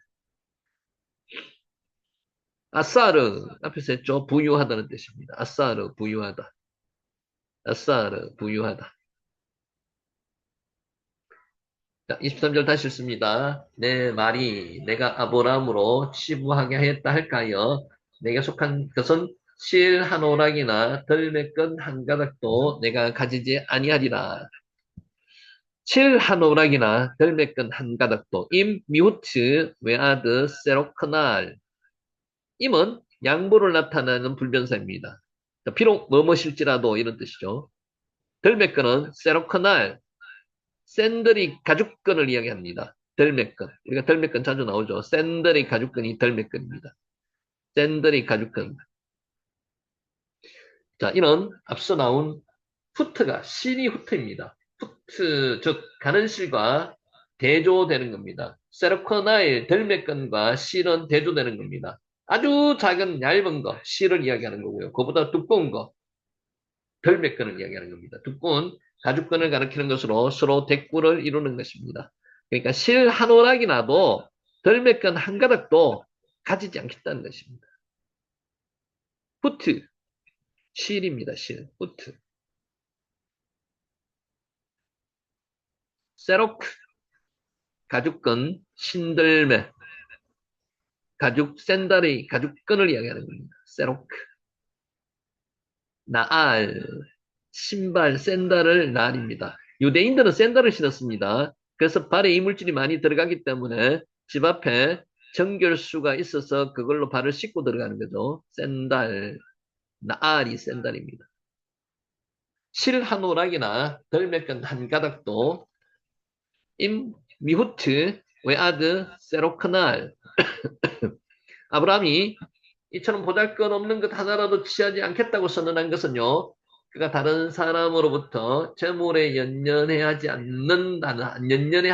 A: 아사르 앞에서 했죠. 부유하다는 뜻입니다. 아사르 부유하다. 아사르 부유하다. 자, 23절 다시 읽습니다. 내 말이 내가 아브라함으로 치부하게 하였다 할까요? 내게 속한 것은 실 한 오락이나 덜매끈 한 가닥도 내가 가지지 아니하리라. 실 한 오락이나 덜매끈 한 가닥도 임 미우트 외아드 세로크날 임은 양보를 나타내는 불변사입니다. 비록 뭐뭐실지라도 이런 뜻이죠. 덜매끈은 세로크날 샌들이 가죽끈을 이야기합니다. 덜매끈. 우리가 덜매끈 자주 나오죠. 샌들이 가죽끈이 덜매끈입니다. 샌들이 가죽끈. 자, 이는 앞서 나온 후트가 실이 후트입니다. 후트, 즉 가는 실과 대조되는 겁니다. 세로코나일 덜매끈과 실은 대조되는 겁니다. 아주 작은 얇은 거, 실을 이야기하는 거고요. 그보다 두꺼운 거, 덜매끈을 이야기하는 겁니다. 두꺼운 가죽끈을 가리키는 것으로 서로 대꾸를 이루는 것입니다. 그러니까 실 한 오락이 나도 덜메건 한 가닥도 가지지 않겠다는 것입니다. 후트, 실입니다. 실, 후트. 세로크, 가죽끈, 신들매, 가죽 샌들이 가죽끈을 이야기하는 겁니다. 세로크. 나알, 신발, 샌들을 나알입니다. 유대인들은 샌들을 신었습니다. 그래서 발에 이물질이 많이 들어가기 때문에 집 앞에 정결수가 있어서 그걸로 발을 씻고 들어가는 거죠. 샌들, 나알이 샌들입니다. 실 한 오락이나 덜메건 한 가닥도 임 미후트 외아드 세로크날 아브라함이 이처럼 보잘것없는 것 하나라도 취하지 않겠다고 선언한 것은요. 그가 다른 사람으로부터 재물에 연연해야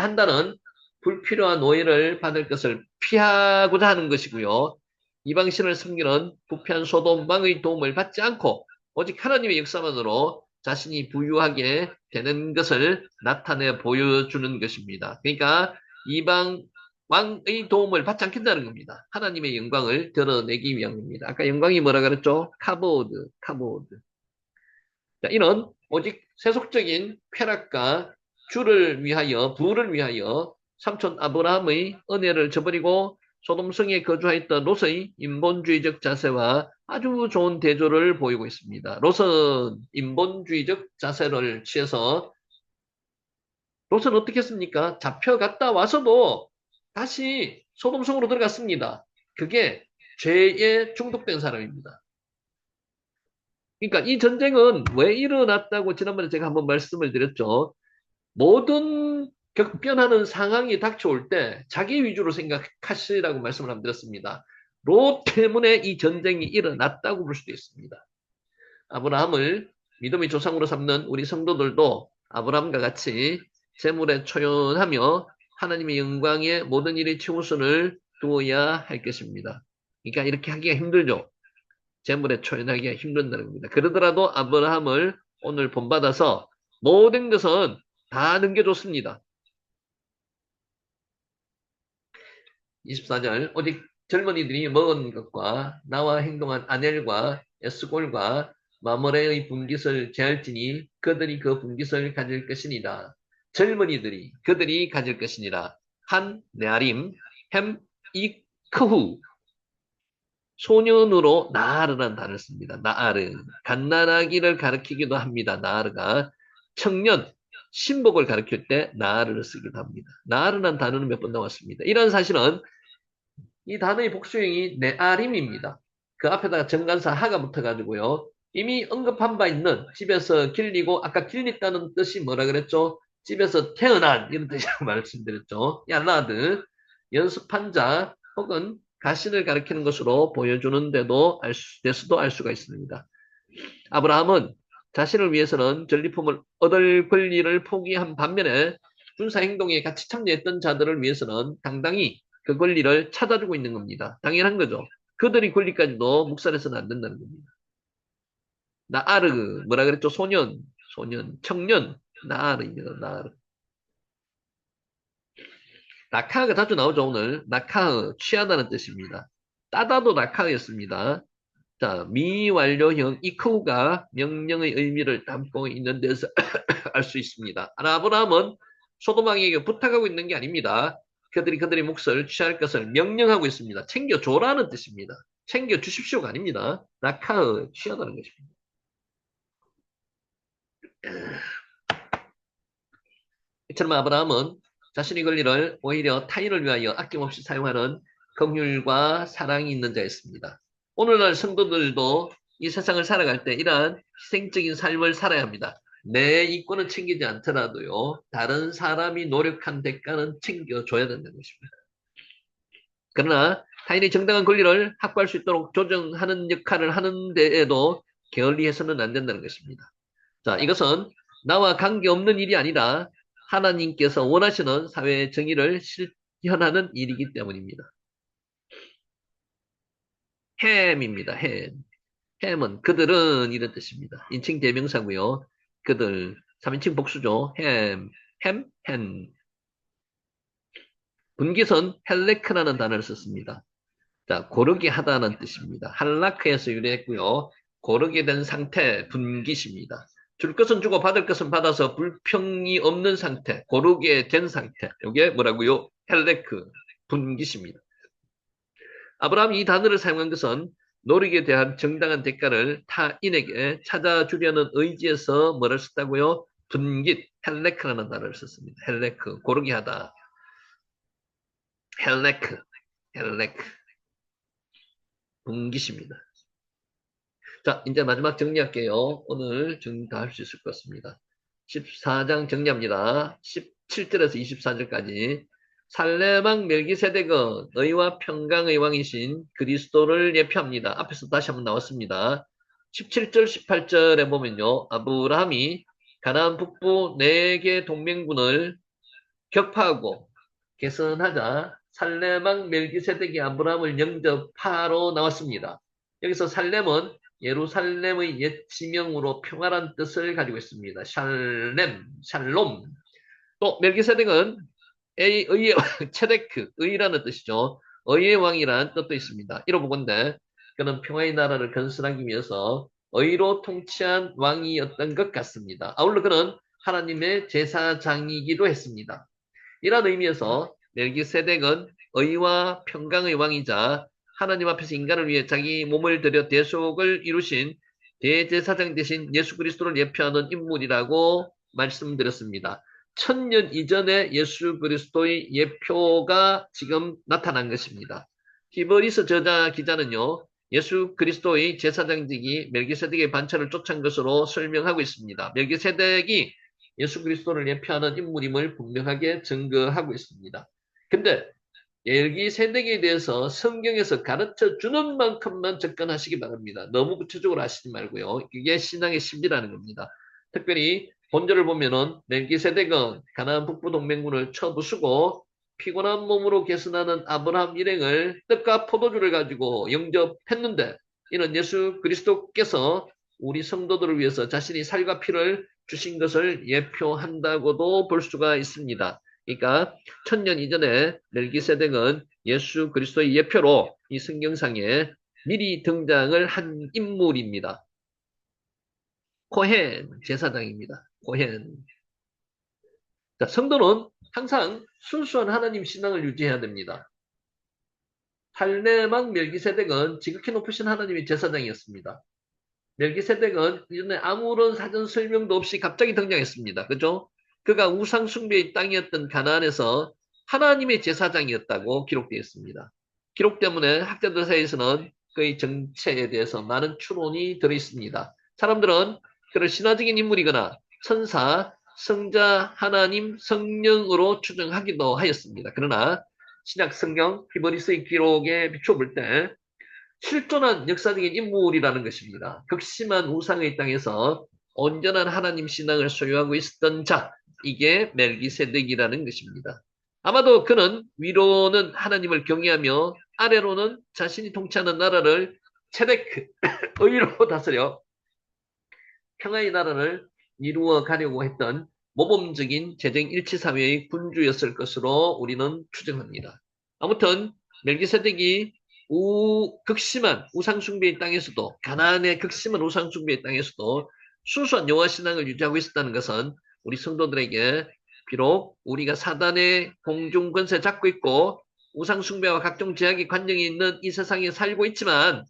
A: 한다는 불필요한 오해를 받을 것을 피하고자 하는 것이고요. 이방신을 섬기는 부패한 소돔방의 도움을 받지 않고 오직 하나님의 역사만으로 자신이 부유하게 되는 것을 나타내 보여주는 것입니다. 그러니까 이방 왕의 도움을 받지 않겠다는 겁니다. 하나님의 영광을 드러내기 위함입니다. 아까 영광이 뭐라 그랬죠? 카보드, 카보드. 자, 이는 오직 세속적인 쾌락과 부를 위하여 삼촌 아브라함의 은혜를 저버리고 소돔성에 거주하였던 롯의 인본주의적 자세와 아주 좋은 대조를 보이고 있습니다. 롯은 인본주의적 자세를 취해서 롯은 어떻게 했습니까? 잡혀갔다 와서도 다시 소돔성으로 들어갔습니다. 그게 죄에 중독된 사람입니다. 그러니까 이 전쟁은 왜 일어났다고 지난번에 제가 한번 말씀을 드렸죠. 모든 격변하는 상황이 닥쳐올 때 자기 위주로 생각하시라고 말씀을 한번 드렸습니다. 롯 때문에 이 전쟁이 일어났다고 볼 수도 있습니다. 아브라함을 믿음의 조상으로 삼는 우리 성도들도 아브라함과 같이 재물에 초연하며 하나님의 영광에 모든 일의 최우선을 두어야 할 것입니다. 그러니까 이렇게 하기가 힘들죠. 재물에 초연하기가 힘든다는 겁니다. 그러더라도 아브라함을 오늘 본받아서 모든 것은 다 넘겨줬습니다. 24절 오직 젊은이들이 먹은 것과 나와 행동한 아넬과 에스골과 마므레의 분깃을 제할지니 그들이 그 분깃을 가질 것이니라. 젊은이들이 그들이 가질 것이니라. 한 네아림 햄 이크후 소년으로 나아르라는 단어를 씁니다. 나아르 갓난아기를 가리키기도 합니다. 나아르가 청년 신복을 가리킬 때 나아르를 쓰기도 합니다. 나아르라는 단어는 몇 번 나왔습니다. 이런 사실은 이 단어의 복수형이 네아림입니다. 그 앞에다가 정관사 하가 붙어가지고요. 이미 언급한 바 있는 집에서 길리고 아까 길리다는 뜻이 뭐라 그랬죠? 집에서 태어난 이런 뜻이라고 말씀드렸죠. 얄라드 연습한 자 혹은 가신을 가리키는 것으로 보여주는데도 데서도 알 수가 있습니다. 아브라함은 자신을 위해서는 전리품을 얻을 권리를 포기한 반면에 군사 행동에 같이 참여했던 자들을 위해서는 당당히 그 권리를 찾아주고 있는 겁니다. 당연한 거죠. 그들이 권리까지도 묵살해서는 안 된다는 겁니다. 나아르 뭐라 그랬죠? 소년, 청년 나아르입니다. 나아르. 낙하가 자주 나오죠. 오늘 낙하 취하다는 뜻입니다. 따다도 낙하였습니다. 자, 미완료형 이크우가 명령의 의미를 담고 있는 데서 알 수 있습니다. 아브라함은 소돔왕에게 부탁하고 있는 게 아닙니다. 그들이 몫을 취할 것을 명령하고 있습니다. 챙겨줘라는 뜻입니다. 챙겨주십시오가 아닙니다. 낙하 취하다는 것입니다. 이처럼 아브라함은 자신의 권리를 오히려 타인을 위하여 아낌없이 사용하는 긍휼과 사랑이 있는 자였습니다. 오늘날 성도들도 이 세상을 살아갈 때 이러한 희생적인 삶을 살아야 합니다. 내 이권은 챙기지 않더라도요. 다른 사람이 노력한 대가는 챙겨줘야 된다는 것입니다. 그러나 타인의 정당한 권리를 확보할 수 있도록 조정하는 역할을 하는 데에도 게을리해서는 안 된다는 것입니다. 자, 이것은 나와 관계없는 일이 아니라 하나님께서 원하시는 사회의 정의를 실현하는 일이기 때문입니다. 햄입니다. 햄은 그들은 이런 뜻입니다. 인칭 대명사고요. 그들 3인칭 복수죠. 햄. 분깃은 헬레크라는 단어를 썼습니다. 자, 고르게 하다는 뜻입니다. 할라크에서 유래했고요. 고르게 된 상태, 분깃입니다. 줄 것은 주고 받을 것은 받아서 불평이 없는 상태, 고르게 된 상태. 이게 뭐라고요? 헬레크, 분깃입니다. 아브라함이 이 단어를 사용한 것은 노력에 대한 정당한 대가를 타인에게 찾아주려는 의지에서 뭐를 썼다고요? 분깃, 헬레크라는 단어를 썼습니다. 헬레크, 고르게 하다. 헬레크, 헬레크, 분깃입니다. 자, 이제 마지막 정리할게요. 오늘 정리 다 할 수 있을 것 같습니다. 14장 정리합니다. 17절에서 24절까지. 살레망 멜기세덱은 의와 평강의 왕이신 그리스도를 예표합니다. 앞에서 다시 한번 나왔습니다. 17절, 18절에 보면요. 아브라함이 가나안 북부 4개 동맹군을 격파하고 개선하자 살레망 멜기세덱이 아브라함을 영접하러 나왔습니다. 여기서 살렘은 예루살렘의 옛 지명으로 평화란 뜻을 가지고 있습니다. 샬렘, 샬롬. 또 멜기세덱은 의의 체데크, 의라는 뜻이죠. 의의 왕이라는 뜻도 있습니다. 이로 보건대 그는 평화의 나라를 건설하기 위해서 의로 통치한 왕이었던 것 같습니다. 아울러 그는 하나님의 제사장이기도 했습니다. 이런 의미에서 멜기세덱은 의와 평강의 왕이자 하나님 앞에서 인간을 위해 자기 몸을 들여 대속을 이루신 대제사장 대신 예수 그리스도를 예표하는 인물이라고 말씀드렸습니다. 1000년 이전에 예수 그리스도의 예표가 지금 나타난 것입니다. 히브리서 저자 기자는요. 예수 그리스도의 제사장직이 멜기세덱의 반차를 쫓은 것으로 설명하고 있습니다. 멜기세덱이 예수 그리스도를 예표하는 인물임을 분명하게 증거하고 있습니다. 근데 멜기세덱에 대해서 성경에서 가르쳐 주는 만큼만 접근하시기 바랍니다. 너무 구체적으로 하시지 말고요. 이게 신앙의 심리라는 겁니다. 특별히 본절을 보면은 멜기세덱은 가나안 북부 동맹군을 쳐부수고 피곤한 몸으로 개선하는 아브라함 일행을 떡과 포도주를 가지고 영접했는데 이는 예수 그리스도께서 우리 성도들을 위해서 자신이 살과 피를 주신 것을 예표한다고도 볼 수가 있습니다. 그러니까 1000년 이전에 멜기세덱은 예수 그리스도의 예표로 이 성경상에 미리 등장을 한 인물입니다. 코헨 제사장입니다. 코헨. 자, 성도는 항상 순수한 하나님 신앙을 유지해야 됩니다. 살레망 멜기세덱은 지극히 높으신 하나님의 제사장이었습니다. 멜기세덱은 이전에 아무런 사전 설명도 없이 갑자기 등장했습니다. 그죠? 그가 우상 숭배의 땅이었던 가나안에서 하나님의 제사장이었다고 기록되어 있습니다. 기록 때문에 학자들 사이에서는 그의 정체에 대해서 많은 추론이 들어 있습니다. 사람들은 그를 신화적인 인물이거나 천사, 성자, 하나님, 성령으로 추정하기도 하였습니다. 그러나 신약 성경 히브리서의 기록에 비춰볼 때 실존한 역사적인 인물이라는 것입니다. 극심한 우상의 땅에서 온전한 하나님 신앙을 소유하고 있었던 자, 이게 멜기세덱이라는 것입니다. 아마도 그는 위로는 하나님을 경외하며 아래로는 자신이 통치하는 나라를 체데크, 의로 다스려 평화의 나라를 이루어 가려고 했던 모범적인 재정 일치 사회의 군주였을 것으로 우리는 추정합니다. 아무튼 멜기세덱이 극심한 우상숭배의 땅에서도 가나안의 극심한 우상숭배의 땅에서도 순수한 여호와 신앙을 유지하고 있었다는 것은 우리 성도들에게 비록 우리가 사단의 공중 권세 잡고 있고 우상숭배와 각종 제약의 관정이 있는 이 세상에 살고 있지만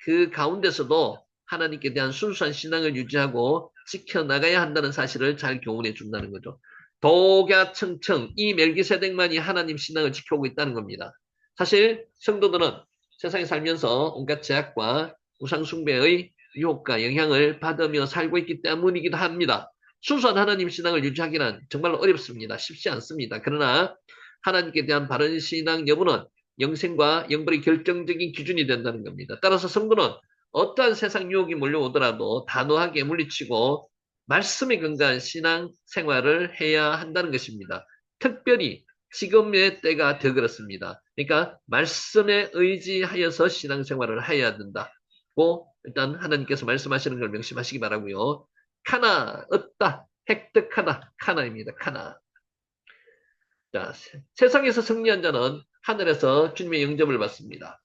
A: 그 가운데서도 하나님께 대한 순수한 신앙을 유지하고 지켜나가야 한다는 사실을 잘 교훈해 준다는 거죠. 독야청청 이 멜기세덱만이 하나님 신앙을 지켜오고 있다는 겁니다. 사실 성도들은 세상에 살면서 온갖 제약과 우상숭배의 유혹과 영향을 받으며 살고 있기 때문이기도 합니다. 순수한 하나님 신앙을 유지하기는 정말 어렵습니다. 쉽지 않습니다. 그러나 하나님께 대한 바른 신앙 여부는 영생과 영벌의 결정적인 기준이 된다는 겁니다. 따라서 성도는 어떠한 세상 유혹이 몰려오더라도 단호하게 물리치고 말씀에 근거한 신앙 생활을 해야 한다는 것입니다. 특별히 지금의 때가 더 그렇습니다. 그러니까 말씀에 의지하여서 신앙 생활을 해야 된다고 일단 하나님께서 말씀하시는 걸 명심하시기 바라고요. 카나, 얻다, 획득하다, 카나입니다. 카나. 자, 세상에서 승리한 자는 하늘에서 주님의 영접을 받습니다.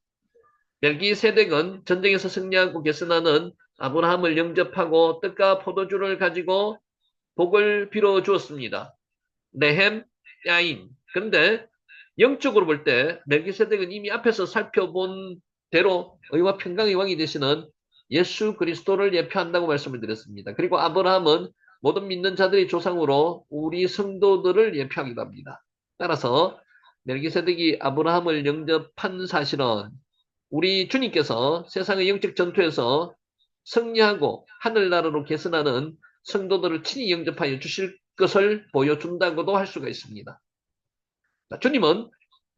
A: 멜기세덱은 전쟁에서 승리하고 계승하는 아브라함을 영접하고 떡과 포도주를 가지고 복을 빌어 주었습니다. 네헴, 야인. 그런데 영적으로 볼 때 멜기세덱은 이미 앞에서 살펴본 대로 의와 평강의 왕이 되시는 예수 그리스도를 예표한다고 말씀을 드렸습니다. 그리고 아브라함은 모든 믿는 자들의 조상으로 우리 성도들을 예표하기도 합니다. 따라서 멜기세덱이 아브라함을 영접한 사실은 우리 주님께서 세상의 영적 전투에서 승리하고 하늘나라로 계승하는 성도들을 친히 영접하여 주실 것을 보여준다고도 할 수가 있습니다. 주님은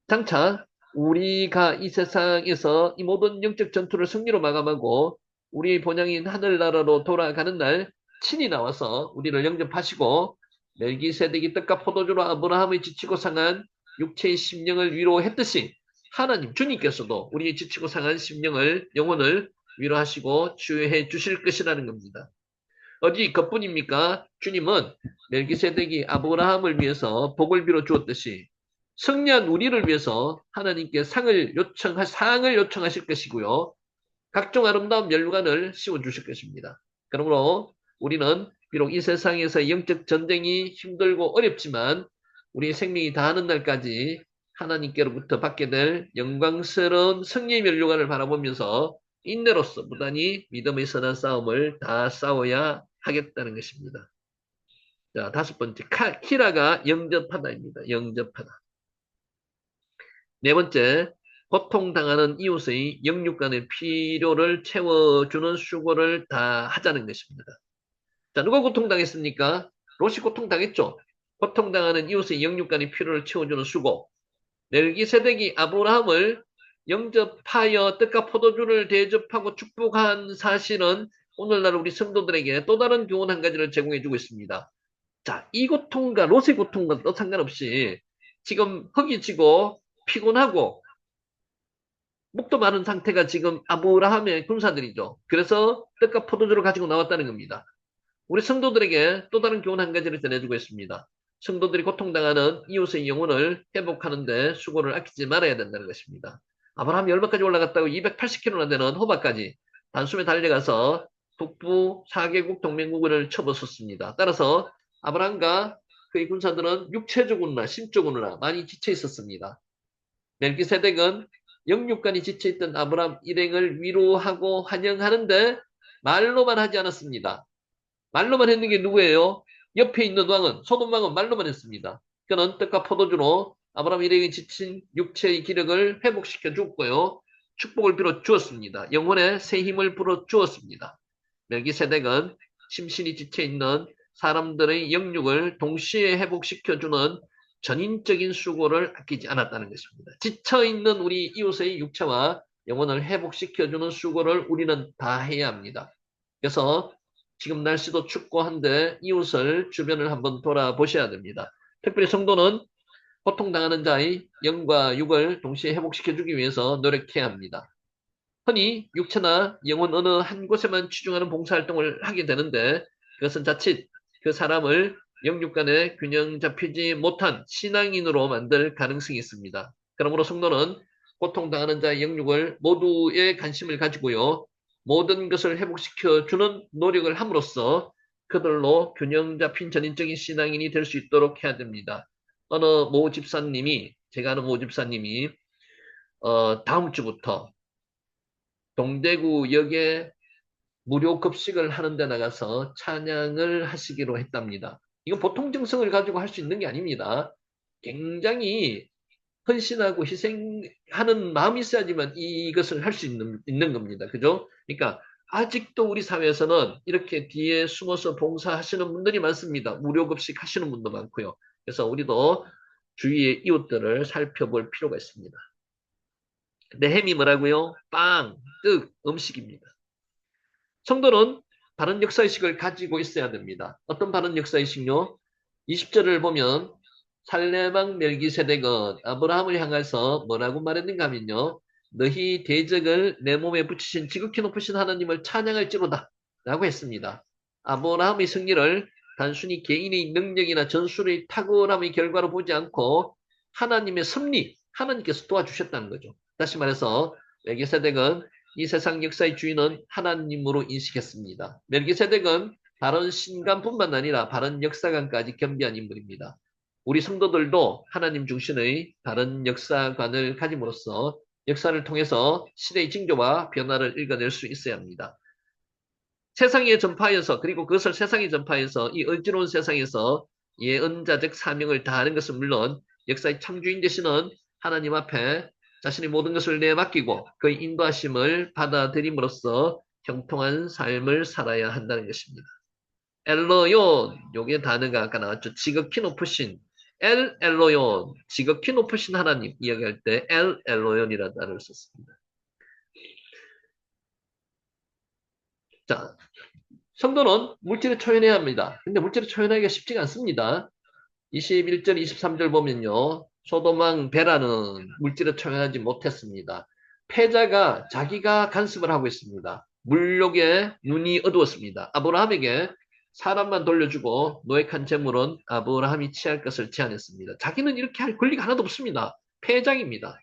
A: 장차 우리가 이 세상에서 이 모든 영적 전투를 승리로 마감하고 우리 본향인 하늘나라로 돌아가는 날 친히 나와서 우리를 영접하시고 멜기세덱이 떡과 포도주로 아브라함의 지치고 상한 육체의 심령을 위로했듯이 하나님 주님께서도 우리의 지치고 상한 심령을 영혼을 위로하시고 치유해 주실 것이라는 겁니다. 어디 그뿐입니까? 주님은 멜기세덱이 아브라함을 위해서 복을 빌어 주었듯이 승리한 우리를 위해서 하나님께 상을 요청하실 것이고요. 각종 아름다운 멸관을 씌워 주실 것입니다. 그러므로 우리는 비록 이 세상에서 영적 전쟁이 힘들고 어렵지만 우리의 생명이 다하는 날까지 하나님께로부터 받게 될 영광스러운 승리의 멸류관을 바라보면서 인내로서 무단히 믿음의 선한 싸움을 다 싸워야 하겠다는 것입니다. 자, 다섯 번째, 키라가 영접하다입니다. 영접하다. 네 번째, 고통당하는 이웃의 영육간의 필요를 채워주는 수고를 다 하자는 것입니다. 자, 누가 고통당했습니까? 롯이 고통당했죠. 고통당하는 이웃의 영육간의 필요를 채워주는 수고. 멜기세덱이 아브라함을 영접하여 떡과 포도주를 대접하고 축복한 사실은 오늘날 우리 성도들에게 또 다른 교훈 한 가지를 제공해주고 있습니다. 자, 이 고통과 롯의 고통과 또 상관없이 지금 허기지고 피곤하고 목도 마른 상태가 지금 아브라함의 군사들이죠. 그래서 떡과 포도주를 가지고 나왔다는 겁니다. 우리 성도들에게 또 다른 교훈 한 가지를 전해주고 있습니다. 성도들이 고통당하는 이웃의 영혼을 회복하는데 수고를 아끼지 말아야 된다는 것입니다. 아브라함이 얼마까지 올라갔다고 280km나 되는 호박까지 단숨에 달려가서 북부 4개국 동맹국을 쳐부쉈습니다. 따라서 아브라함과 그의 군사들은 육체적으로나 심적으로나 많이 지쳐 있었습니다. 멜기세덱은 영육간이 지쳐있던 아브라함 일행을 위로하고 환영하는데 말로만 하지 않았습니다. 말로만 했는 게 누구예요? 옆에 있는 왕은, 소돔 왕은 말로만 했습니다. 그는 떡과 포도주로 아브라함 일행이 지친 육체의 기력을 회복시켜 주었고요. 축복을 빌어 주었습니다. 영혼에 새 힘을 불어 주었습니다. 멜기세덱은 심신이 지쳐 있는 사람들의 영육을 동시에 회복시켜주는 전인적인 수고를 아끼지 않았다는 것입니다. 지쳐있는 우리 이웃의 육체와 영혼을 회복시켜주는 수고를 우리는 다 해야 합니다. 그래서 지금 날씨도 춥고 한데 이웃을 주변을 한번 돌아보셔야 됩니다. 특별히 성도는 고통당하는 자의 영과 육을 동시에 회복시켜주기 위해서 노력해야 합니다. 흔히 육체나 영혼 어느 한 곳에만 치중하는 봉사활동을 하게 되는데 그것은 자칫 그 사람을 영육 간의 균형 잡히지 못한 신앙인으로 만들 가능성이 있습니다. 그러므로 성도는 고통당하는 자의 영육을 모두의 관심을 가지고요. 모든 것을 회복시켜주는 노력을 함으로써 그들로 균형 잡힌 전인적인 신앙인이 될 수 있도록 해야 됩니다. 어느 모 집사님이, 제가 아는 모 집사님이 다음 주부터 동대구역에 무료 급식을 하는 데 나가서 찬양을 하시기로 했답니다. 이건 보통 정성을 가지고 할 수 있는 게 아닙니다. 굉장히 헌신하고 희생하는 마음이 있어야지만 이것을 할 수 있는 겁니다. 그죠? 그러니까 아직도 우리 사회에서는 이렇게 뒤에 숨어서 봉사하시는 분들이 많습니다. 무료 급식 하시는 분도 많고요. 그래서 우리도 주위의 이웃들을 살펴볼 필요가 있습니다. 네햄이 뭐라고요? 빵, 떡, 음식입니다. 성도는 바른 역사의식을 가지고 있어야 됩니다. 어떤 바른 역사의식요? 20절을 보면 살레망 멜기세덱은 아브라함을 향해서 뭐라고 말했는가 하면요. 너희 대적을 내 몸에 붙이신 지극히 높으신 하나님을 찬양할지로다 라고 했습니다. 아브라함의 승리를 단순히 개인의 능력이나 전술의 탁월함의 결과로 보지 않고 하나님의 섭리, 하나님께서 도와주셨다는 거죠. 다시 말해서 멜기세덱은 이 세상 역사의 주인은 하나님으로 인식했습니다. 멜기세덱은 바른 신간뿐만 아니라 바른 역사관까지 겸비한 인물입니다. 우리 성도들도 하나님 중심의 바른 역사관을 가짐으로써 역사를 통해서 시대의 징조와 변화를 읽어낼 수 있어야 합니다. 세상에 전파해서 그리고 그것을 세상에 전파해서 이 어지러운 세상에서 예언자적 사명을 다하는 것은 물론 역사의 창조인 되시는 하나님 앞에 자신의 모든 것을 내맡기고 그의 인도하심을 받아들임으로써 형통한 삶을 살아야 한다는 것입니다. 엘로yon, 요게 단어가 아까 나왔죠. 지극히 높으신 엘로yon, 지극히 높으신 하나님 이야기할 때 엘로연이라는 단어를 썼습니다. 자, 성도는 물질을 초연해야 합니다. 근데 물질을 초연하기가 쉽지가 않습니다. 21절, 23절 보면요. 소돔왕 베라는 물질을 초연하지 못했습니다. 패자가 자기가 간섭을 하고 있습니다. 물욕에 눈이 어두웠습니다. 아브라함에게 사람만 돌려주고 노획한 재물은 아브라함이 취할 것을 제안했습니다. 자기는 이렇게 할 권리가 하나도 없습니다. 패장입니다.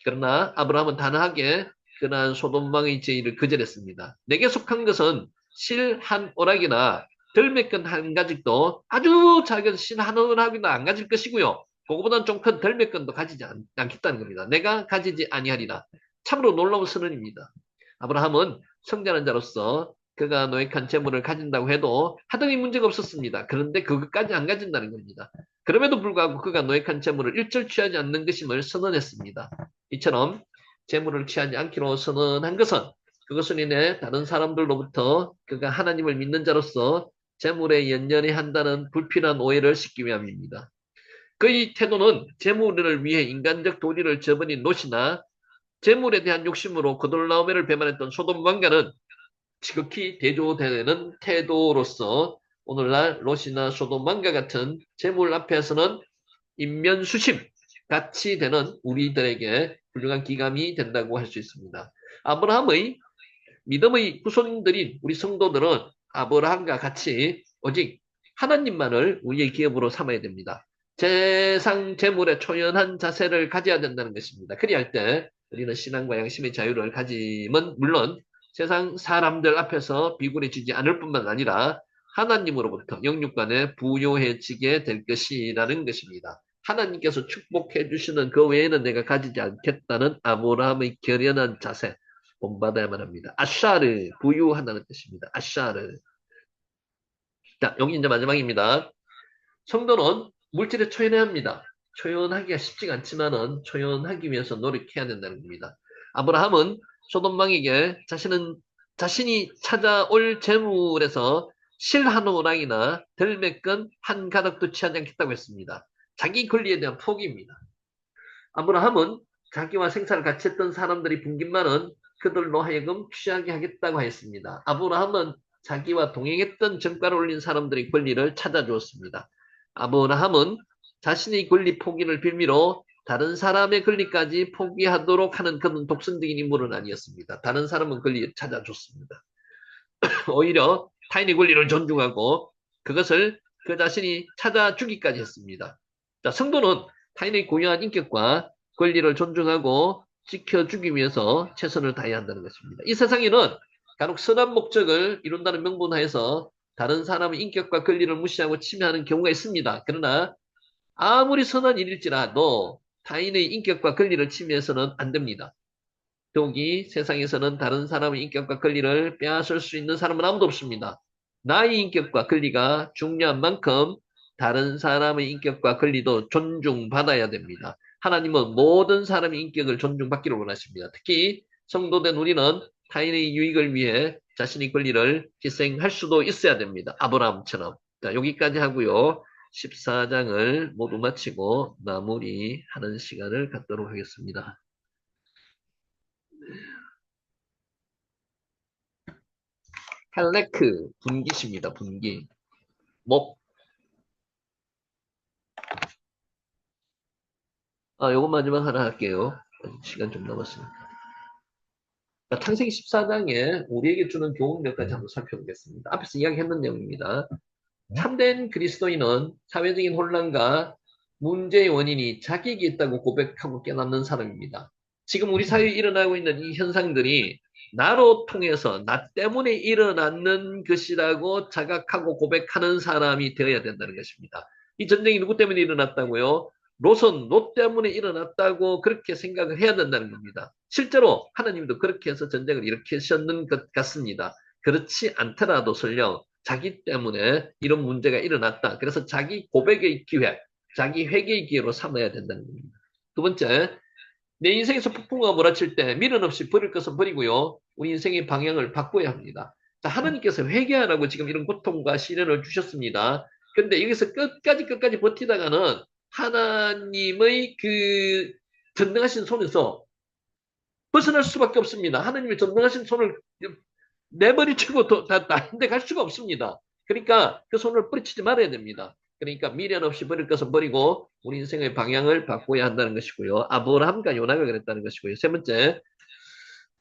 A: 그러나 아브라함은 단호하게 그러한 소돔왕의 제의를 거절했습니다. 내게 속한 것은 실 한 오락이나 덜매끈 한 가지도 아주 작은 실 한 오락이나 안 가질 것이고요. 그거보다는 좀 큰 덜매끈도 가지지 않겠다는 겁니다. 내가 가지지 아니하리라. 참으로 놀라운 선언입니다. 아브라함은 성장한 자로서 그가 노획한 재물을 가진다고 해도 하등의 문제가 없었습니다. 그런데 그것까지 안 가진다는 겁니다. 그럼에도 불구하고 그가 노획한 재물을 일절 취하지 않는 것임을 선언했습니다. 이처럼 재물을 취하지 않기로 선언한 것은 그것을 인해 다른 사람들로부터 그가 하나님을 믿는 자로서 재물에 연연해 한다는 불필요한 오해를 씻기 위함입니다. 그의 태도는 재물을 위해 인간적 도리를 저버린 롯이나 재물에 대한 욕심으로 고돌라오메를 배반했던 소돔 왕가는 지극히 대조되는 태도로서 오늘날 롯이나 소돔 왕가 같은 재물 앞에서는 인면수심 같이 되는 우리들에게 훌륭한 기감이 된다고 할 수 있습니다. 아브라함의 믿음의 후손들인 우리 성도들은 아브라함과 같이 오직 하나님만을 우리의 기업으로 삼아야 됩니다. 세상 재물에 초연한 자세를 가져야 된다는 것입니다. 그리할 때 우리는 신앙과 양심의 자유를 가지면 물론 세상 사람들 앞에서 비굴해지지 않을 뿐만 아니라 하나님으로부터 영육간에 부요해지게 될 것이라는 것입니다. 하나님께서 축복해 주시는 그 외에는 내가 가지지 않겠다는 아브라함의 결연한 자세 본받아야만 합니다. 아샤르, 부유하다는 뜻입니다. 아샤르. 자, 여기 이제 마지막입니다. 성도는 물질에 초연해야 합니다. 초연하기가 쉽지가 않지만은 초연하기 위해서 노력해야 된다는 겁니다. 아브라함은 소돔왕에게 자신이 찾아올 재물에서 실 한 오락이나 들매끈 한 가닥도 취하지 않겠다고 했습니다. 자기 권리에 대한 포기입니다. 아브라함은 자기와 생사를 같이 했던 사람들이 분깃만은 그들로 하여금 취하게 하겠다고 하였습니다. 아브라함은 자기와 동행했던 전가를 올린 사람들의 권리를 찾아주었습니다. 아브라함은 자신의 권리 포기를 빌미로 다른 사람의 권리까지 포기하도록 하는 그런 독선적인 인물은 아니었습니다. 다른 사람은 권리를 찾아줬습니다. 오히려 타인의 권리를 존중하고 그것을 그 자신이 찾아주기까지 했습니다. 자, 성도는 타인의 고유한 인격과 권리를 존중하고 지켜주기 위해서 최선을 다해야 한다는 것입니다. 이 세상에는 간혹 선한 목적을 이룬다는 명분하에서 다른 사람의 인격과 권리를 무시하고 침해하는 경우가 있습니다. 그러나 아무리 선한 일일지라도 타인의 인격과 권리를 침해해서는 안 됩니다. 더욱이 세상에서는 다른 사람의 인격과 권리를 빼앗을 수 있는 사람은 아무도 없습니다. 나의 인격과 권리가 중요한 만큼 다른 사람의 인격과 권리도 존중받아야 됩니다. 하나님은 모든 사람의 인격을 존중받기를 원하십니다. 특히 성도된 우리는 타인의 유익을 위해 자신의 권리를 희생할 수도 있어야 됩니다. 아브라함처럼. 자, 여기까지 하고요. 14장을 모두 마치고 마무리하는 시간을 갖도록 하겠습니다. 헬레크, 분기십니다. 분기. 목. 요거 마지막 하나 할게요. 시간 좀 남았습니다. 창세기 14장에 우리에게 주는 교훈 몇 가지 한번 살펴보겠습니다. 앞에서 이야기했는 내용입니다. 참된 그리스도인은 사회적인 혼란과 문제의 원인이 자기에게 있다고 고백하고 깨닫는 사람입니다. 지금 우리 사회에 일어나고 있는 이 현상들이 나로 통해서 나 때문에 일어났는 것이라고 자각하고 고백하는 사람이 되어야 된다는 것입니다. 이 전쟁이 누구 때문에 일어났다고요? 로 때문에 일어났다고 그렇게 생각을 해야 된다는 겁니다. 실제로 하나님도 그렇게 해서 전쟁을 일으키셨는 것 같습니다. 그렇지 않더라도 설령 자기 때문에 이런 문제가 일어났다. 그래서 자기 고백의 기회, 자기 회개의 기회로 삼아야 된다는 겁니다. 두 번째, 내 인생에서 폭풍과 몰아칠 때 미련 없이 버릴 것은 버리고요. 우리 인생의 방향을 바꿔야 합니다. 자, 하나님께서 회개하라고 지금 이런 고통과 시련을 주셨습니다. 그런데 여기서 끝까지 버티다가는 하나님의 그 전능하신 손에서 벗어날 수밖에 없습니다. 하나님의 전능하신 손을 내버리치고 다른 데 갈 수가 없습니다. 그러니까 그 손을 뿌리치지 말아야 됩니다. 그러니까 미련 없이 버릴 것은 버리고 우리 인생의 방향을 바꿔야 한다는 것이고요. 아브라함과 요나가 그랬다는 것이고요. 세 번째,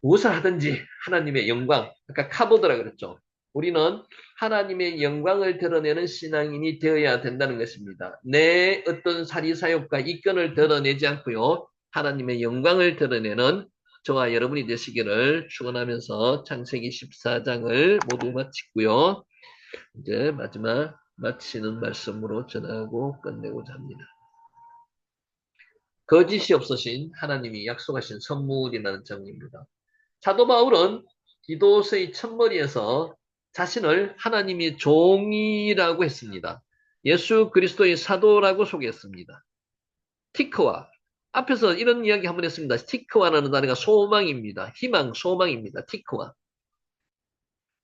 A: 무엇을 하든지 하나님의 영광, 아까 카보드라 그랬죠. 우리는 하나님의 영광을 드러내는 신앙인이 되어야 된다는 것입니다. 내 어떤 사리사욕과 이권을 드러내지 않고요. 하나님의 영광을 드러내는 저와 여러분이 되시기를 축원하면서 창세기 14장을 모두 마치고요. 이제 마지막 마치는 말씀으로 전하고 끝내고자 합니다. 거짓이 없으신 하나님이 약속하신 선물이라는 점입니다. 사도 바울은 디도서의 첫머리에서 자신을 하나님의 종이라고 했습니다. 예수 그리스도의 사도라고 소개했습니다. 티크와 앞에서 이런 이야기 한번 했습니다. 티크와라는 단어가 소망입니다. 희망, 소망입니다. 티크와.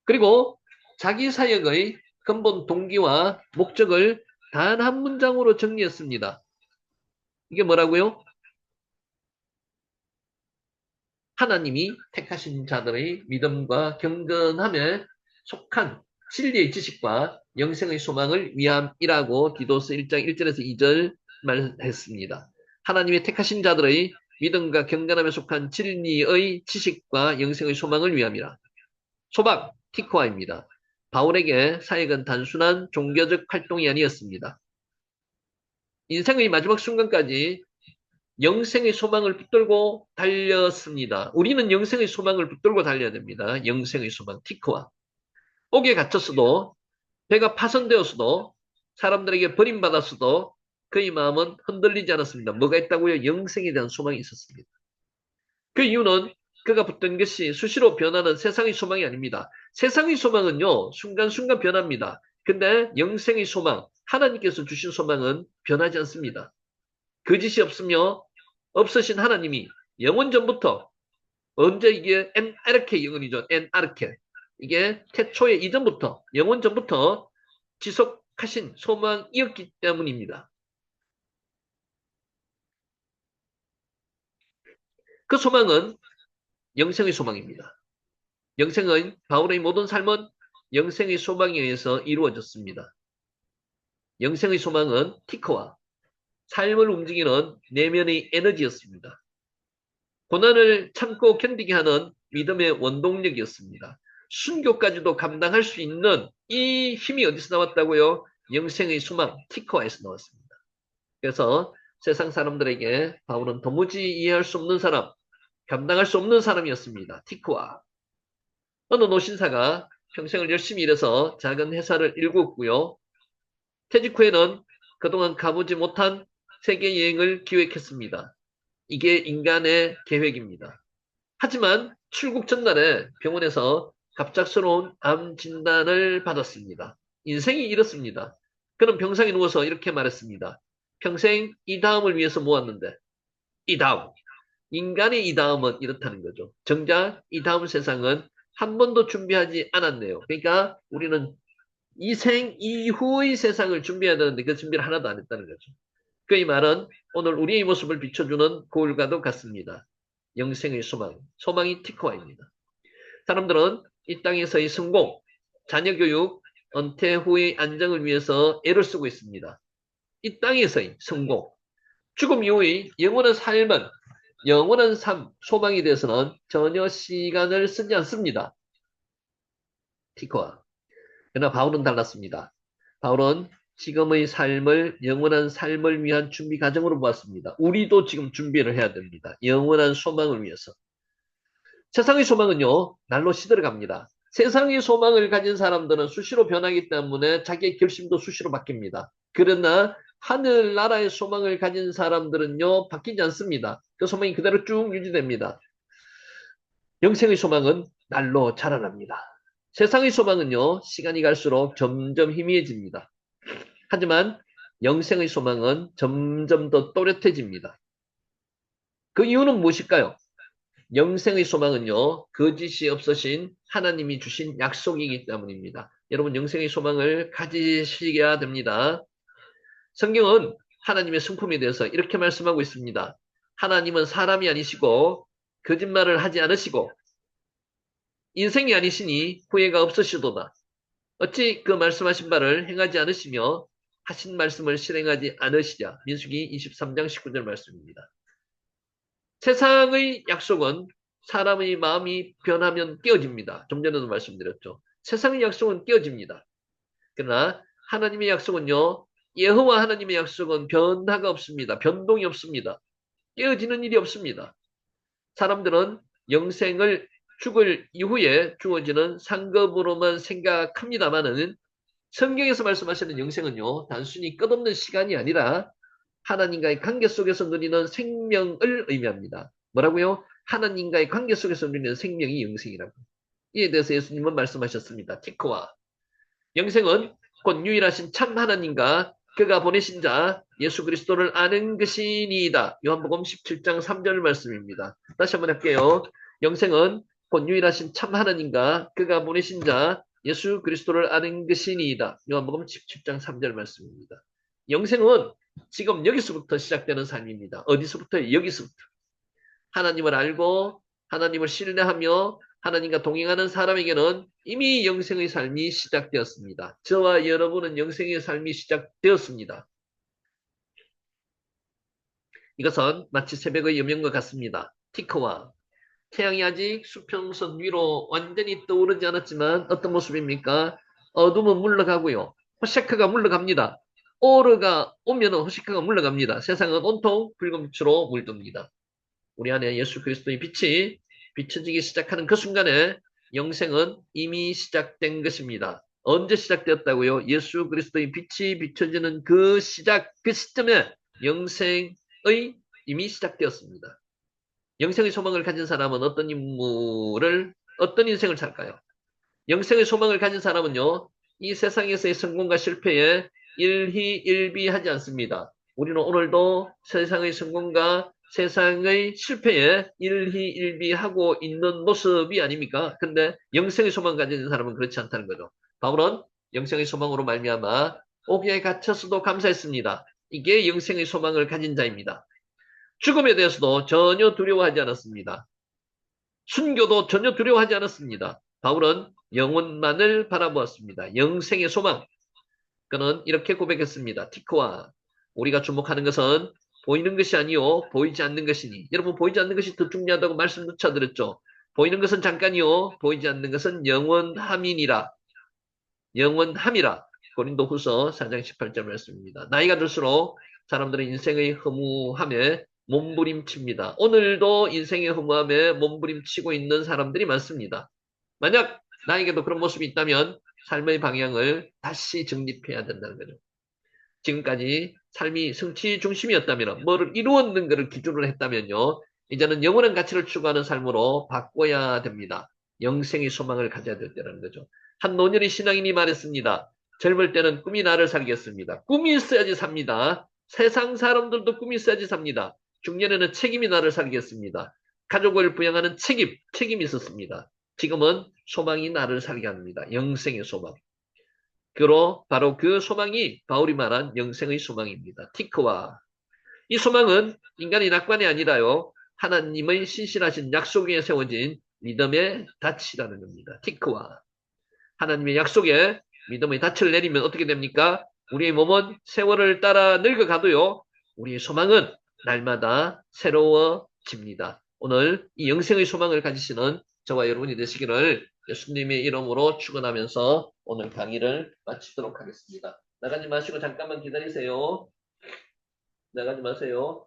A: 그리고 자기 사역의 근본 동기와 목적을 단 한 문장으로 정리했습니다. 이게 뭐라고요? 하나님이 택하신 자들의 믿음과 경건함에 속한 진리의 지식과 영생의 소망을 위함이라고 디도서 1장 1절에서 2절 말했습니다. 하나님이 택하신 자들의 믿음과 경건함에 속한 진리의 지식과 영생의 소망을 위함이라. 소박, 티코아입니다. 바울에게 사역은 단순한 종교적 활동이 아니었습니다. 인생의 마지막 순간까지 영생의 소망을 붙들고 달렸습니다. 우리는 영생의 소망을 붙들고 달려야 됩니다. 영생의 소망, 티코아. 옥에 갇혔어도, 배가 파손되었어도, 사람들에게 버림받았어도 그의 마음은 흔들리지 않았습니다. 뭐가 있다고요? 영생에 대한 소망이 있었습니다. 그 이유는 그가 붙든 것이 수시로 변하는 세상의 소망이 아닙니다. 세상의 소망은요, 순간순간 변합니다. 근데 영생의 소망, 하나님께서 주신 소망은 변하지 않습니다. 거짓이 없으며 없으신 하나님이 영원 전부터 언제 이게 엔아르케 영혼이죠. 엔아르케. 이게 태초의 이전부터 영원 전부터 지속하신 소망이었기 때문입니다. 그 소망은 영생의 소망입니다. 영생은 바울의 모든 삶은 영생의 소망에 의해서 이루어졌습니다. 영생의 소망은 티커와 삶을 움직이는 내면의 에너지였습니다. 고난을 참고 견디게 하는 믿음의 원동력이었습니다. 순교까지도 감당할 수 있는 이 힘이 어디서 나왔다고요? 영생의 소망, 티커와에서 나왔습니다. 그래서 세상 사람들에게 바울은 도무지 이해할 수 없는 사람, 감당할 수 없는 사람이었습니다. 티커와. 어느 노신사가 평생을 열심히 일해서 작은 회사를 일구었고요. 퇴직 후에는 그동안 가보지 못한 세계 여행을 기획했습니다. 이게 인간의 계획입니다. 하지만 출국 전날에 병원에서 갑작스러운 암 진단을 받았습니다. 인생이 이렇습니다. 그는 병상에 누워서 이렇게 말했습니다. 평생 이 다음을 위해서 모았는데 이 다음, 인간의 이 다음은 이렇다는 거죠. 정작 이 다음 세상은 한 번도 준비하지 않았네요. 그러니까 우리는 이 생 이후의 세상을 준비해야 되는데 그 준비를 하나도 안 했다는 거죠. 그의 말은 오늘 우리의 모습을 비춰주는 거울과도 같습니다. 영생의 소망, 소망이 티코아입니다. 사람들은 이 땅에서의 성공, 자녀교육, 은퇴 후의 안정을 위해서 애를 쓰고 있습니다. 이 땅에서의 성공, 죽음 이후의 영원한 삶은 영원한 삶, 소망에 대해서는 전혀 시간을 쓰지 않습니다. 티코아. 그러나 바울은 달랐습니다. 바울은 지금의 삶을 영원한 삶을 위한 준비 과정으로 보았습니다. 우리도 지금 준비를 해야 됩니다. 영원한 소망을 위해서. 세상의 소망은요, 날로 시들어갑니다. 세상의 소망을 가진 사람들은 수시로 변하기 때문에 자기의 결심도 수시로 바뀝니다. 그러나 하늘나라의 소망을 가진 사람들은요, 바뀌지 않습니다. 그 소망이 그대로 쭉 유지됩니다. 영생의 소망은 날로 자라납니다. 세상의 소망은요, 시간이 갈수록 점점 희미해집니다. 하지만 영생의 소망은 점점 더 또렷해집니다. 그 이유는 무엇일까요? 영생의 소망은요, 거짓이 없으신 하나님이 주신 약속이기 때문입니다. 여러분, 영생의 소망을 가지셔야 됩니다. 성경은 하나님의 성품에 대해서 이렇게 말씀하고 있습니다. 하나님은 사람이 아니시고, 거짓말을 하지 않으시고, 인생이 아니시니 후회가 없으시도다. 어찌 그 말씀하신 바를 행하지 않으시며, 하신 말씀을 실행하지 않으시랴. 민수기 23장 19절 말씀입니다. 세상의 약속은 사람의 마음이 변하면 깨어집니다. 좀 전에도 말씀드렸죠. 세상의 약속은 깨어집니다. 그러나 하나님의 약속은요. 여호와 하나님의 약속은 변화가 없습니다. 변동이 없습니다. 깨어지는 일이 없습니다. 사람들은 영생을 죽을 이후에 주어지는 상급으로만 생각합니다만은 성경에서 말씀하시는 영생은요. 단순히 끝없는 시간이 아니라 하나님과의 관계 속에서 누리는 생명을 의미합니다. 뭐라고요? 하나님과의 관계 속에서 누리는 생명이 영생이라고. 이에 대해서 예수님은 말씀하셨습니다. 티코와 영생은 곧 유일하신 참 하나님과 그가 보내신 자 예수 그리스도를 아는 것이니이다. 요한복음 17장 3절 말씀입니다. 다시 한번 할게요. 영생은 곧 유일하신 참 하나님과 그가 보내신 자 예수 그리스도를 아는 것이니이다. 요한복음 17장 3절 말씀입니다. 영생은 지금 여기서부터 시작되는 삶입니다. 어디서부터? 여기서부터. 하나님을 알고 하나님을 신뢰하며 하나님과 동행하는 사람에게는 이미 영생의 삶이 시작되었습니다. 저와 여러분은 영생의 삶이 시작되었습니다. 이것은 마치 새벽의 여명과 같습니다. 티커와 태양이 아직 수평선 위로 완전히 떠오르지 않았지만 어떤 모습입니까? 어둠은 물러가고요. 호시카가 물러갑니다. 오르가 오면 호시카가 물러갑니다. 세상은 온통 붉은 빛으로 물듭니다. 우리 안에 예수 그리스도의 빛이 비춰지기 시작하는 그 순간에 영생은 이미 시작된 것입니다. 언제 시작되었다고요? 예수 그리스도의 빛이 비춰지는 그 시작, 그 시점에 영생의 이미 시작되었습니다. 영생의 소망을 가진 사람은 어떤 인생을 살까요? 영생의 소망을 가진 사람은요, 이 세상에서의 성공과 실패에 일희일비하지 않습니다. 우리는 오늘도 세상의 성공과 세상의 실패에 일희일비하고 있는 모습이 아닙니까? 근데 영생의 소망을 가진 사람은 그렇지 않다는 거죠. 바울은 영생의 소망으로 말미암아 옥에 갇혀서도 감사했습니다. 이게 영생의 소망을 가진 자입니다. 죽음에 대해서도 전혀 두려워하지 않았습니다. 순교도 전혀 두려워하지 않았습니다. 바울은 영혼만을 바라보았습니다. 영생의 소망. 그는 이렇게 고백했습니다. 티코와 우리가 주목하는 것은 보이는 것이 아니요 보이지 않는 것이니. 여러분 보이지 않는 것이 더 중요하다고 말씀 누차 드렸죠. 보이는 것은 잠깐이요 보이지 않는 것은 영원함이니라. 영원함이라. 고린도후서 4장 18절 말씀입니다. 나이가 들수록 사람들은 인생의 허무함에 몸부림칩니다. 오늘도 인생의 허무함에 몸부림치고 있는 사람들이 많습니다. 만약 나에게도 그런 모습이 있다면 삶의 방향을 다시 정립해야 된다는 거죠. 지금까지 삶이 성취 중심이었다면, 뭐를 이루었는 것을 기준으로 했다면요. 이제는 영원한 가치를 추구하는 삶으로 바꿔야 됩니다. 영생의 소망을 가져야 될 때라는 거죠. 한 노년의 신앙인이 말했습니다. 젊을 때는 꿈이 나를 살겠습니다. 꿈이 있어야지 삽니다. 세상 사람들도 꿈이 있어야지 삽니다. 중년에는 책임이 나를 살겠습니다. 가족을 부양하는 책임이 있었습니다. 지금은 소망이 나를 살게 합니다. 영생의 소망. 바로 그 소망이 바울이 말한 영생의 소망입니다. 티크와 이 소망은 인간의 낙관이 아니라요. 하나님의 신실하신 약속 위에 세워진 믿음의 닻이라는 겁니다. 티크와 하나님의 약속에 믿음의 닻을 내리면 어떻게 됩니까? 우리의 몸은 세월을 따라 늙어가도요. 우리의 소망은 날마다 새로워집니다. 오늘 이 영생의 소망을 가지시는 저와 여러분이 되시기를 예수님의 이름으로 축원하면서 오늘 강의를 마치도록 하겠습니다. 나가지 마시고 잠깐만 기다리세요. 나가지 마세요.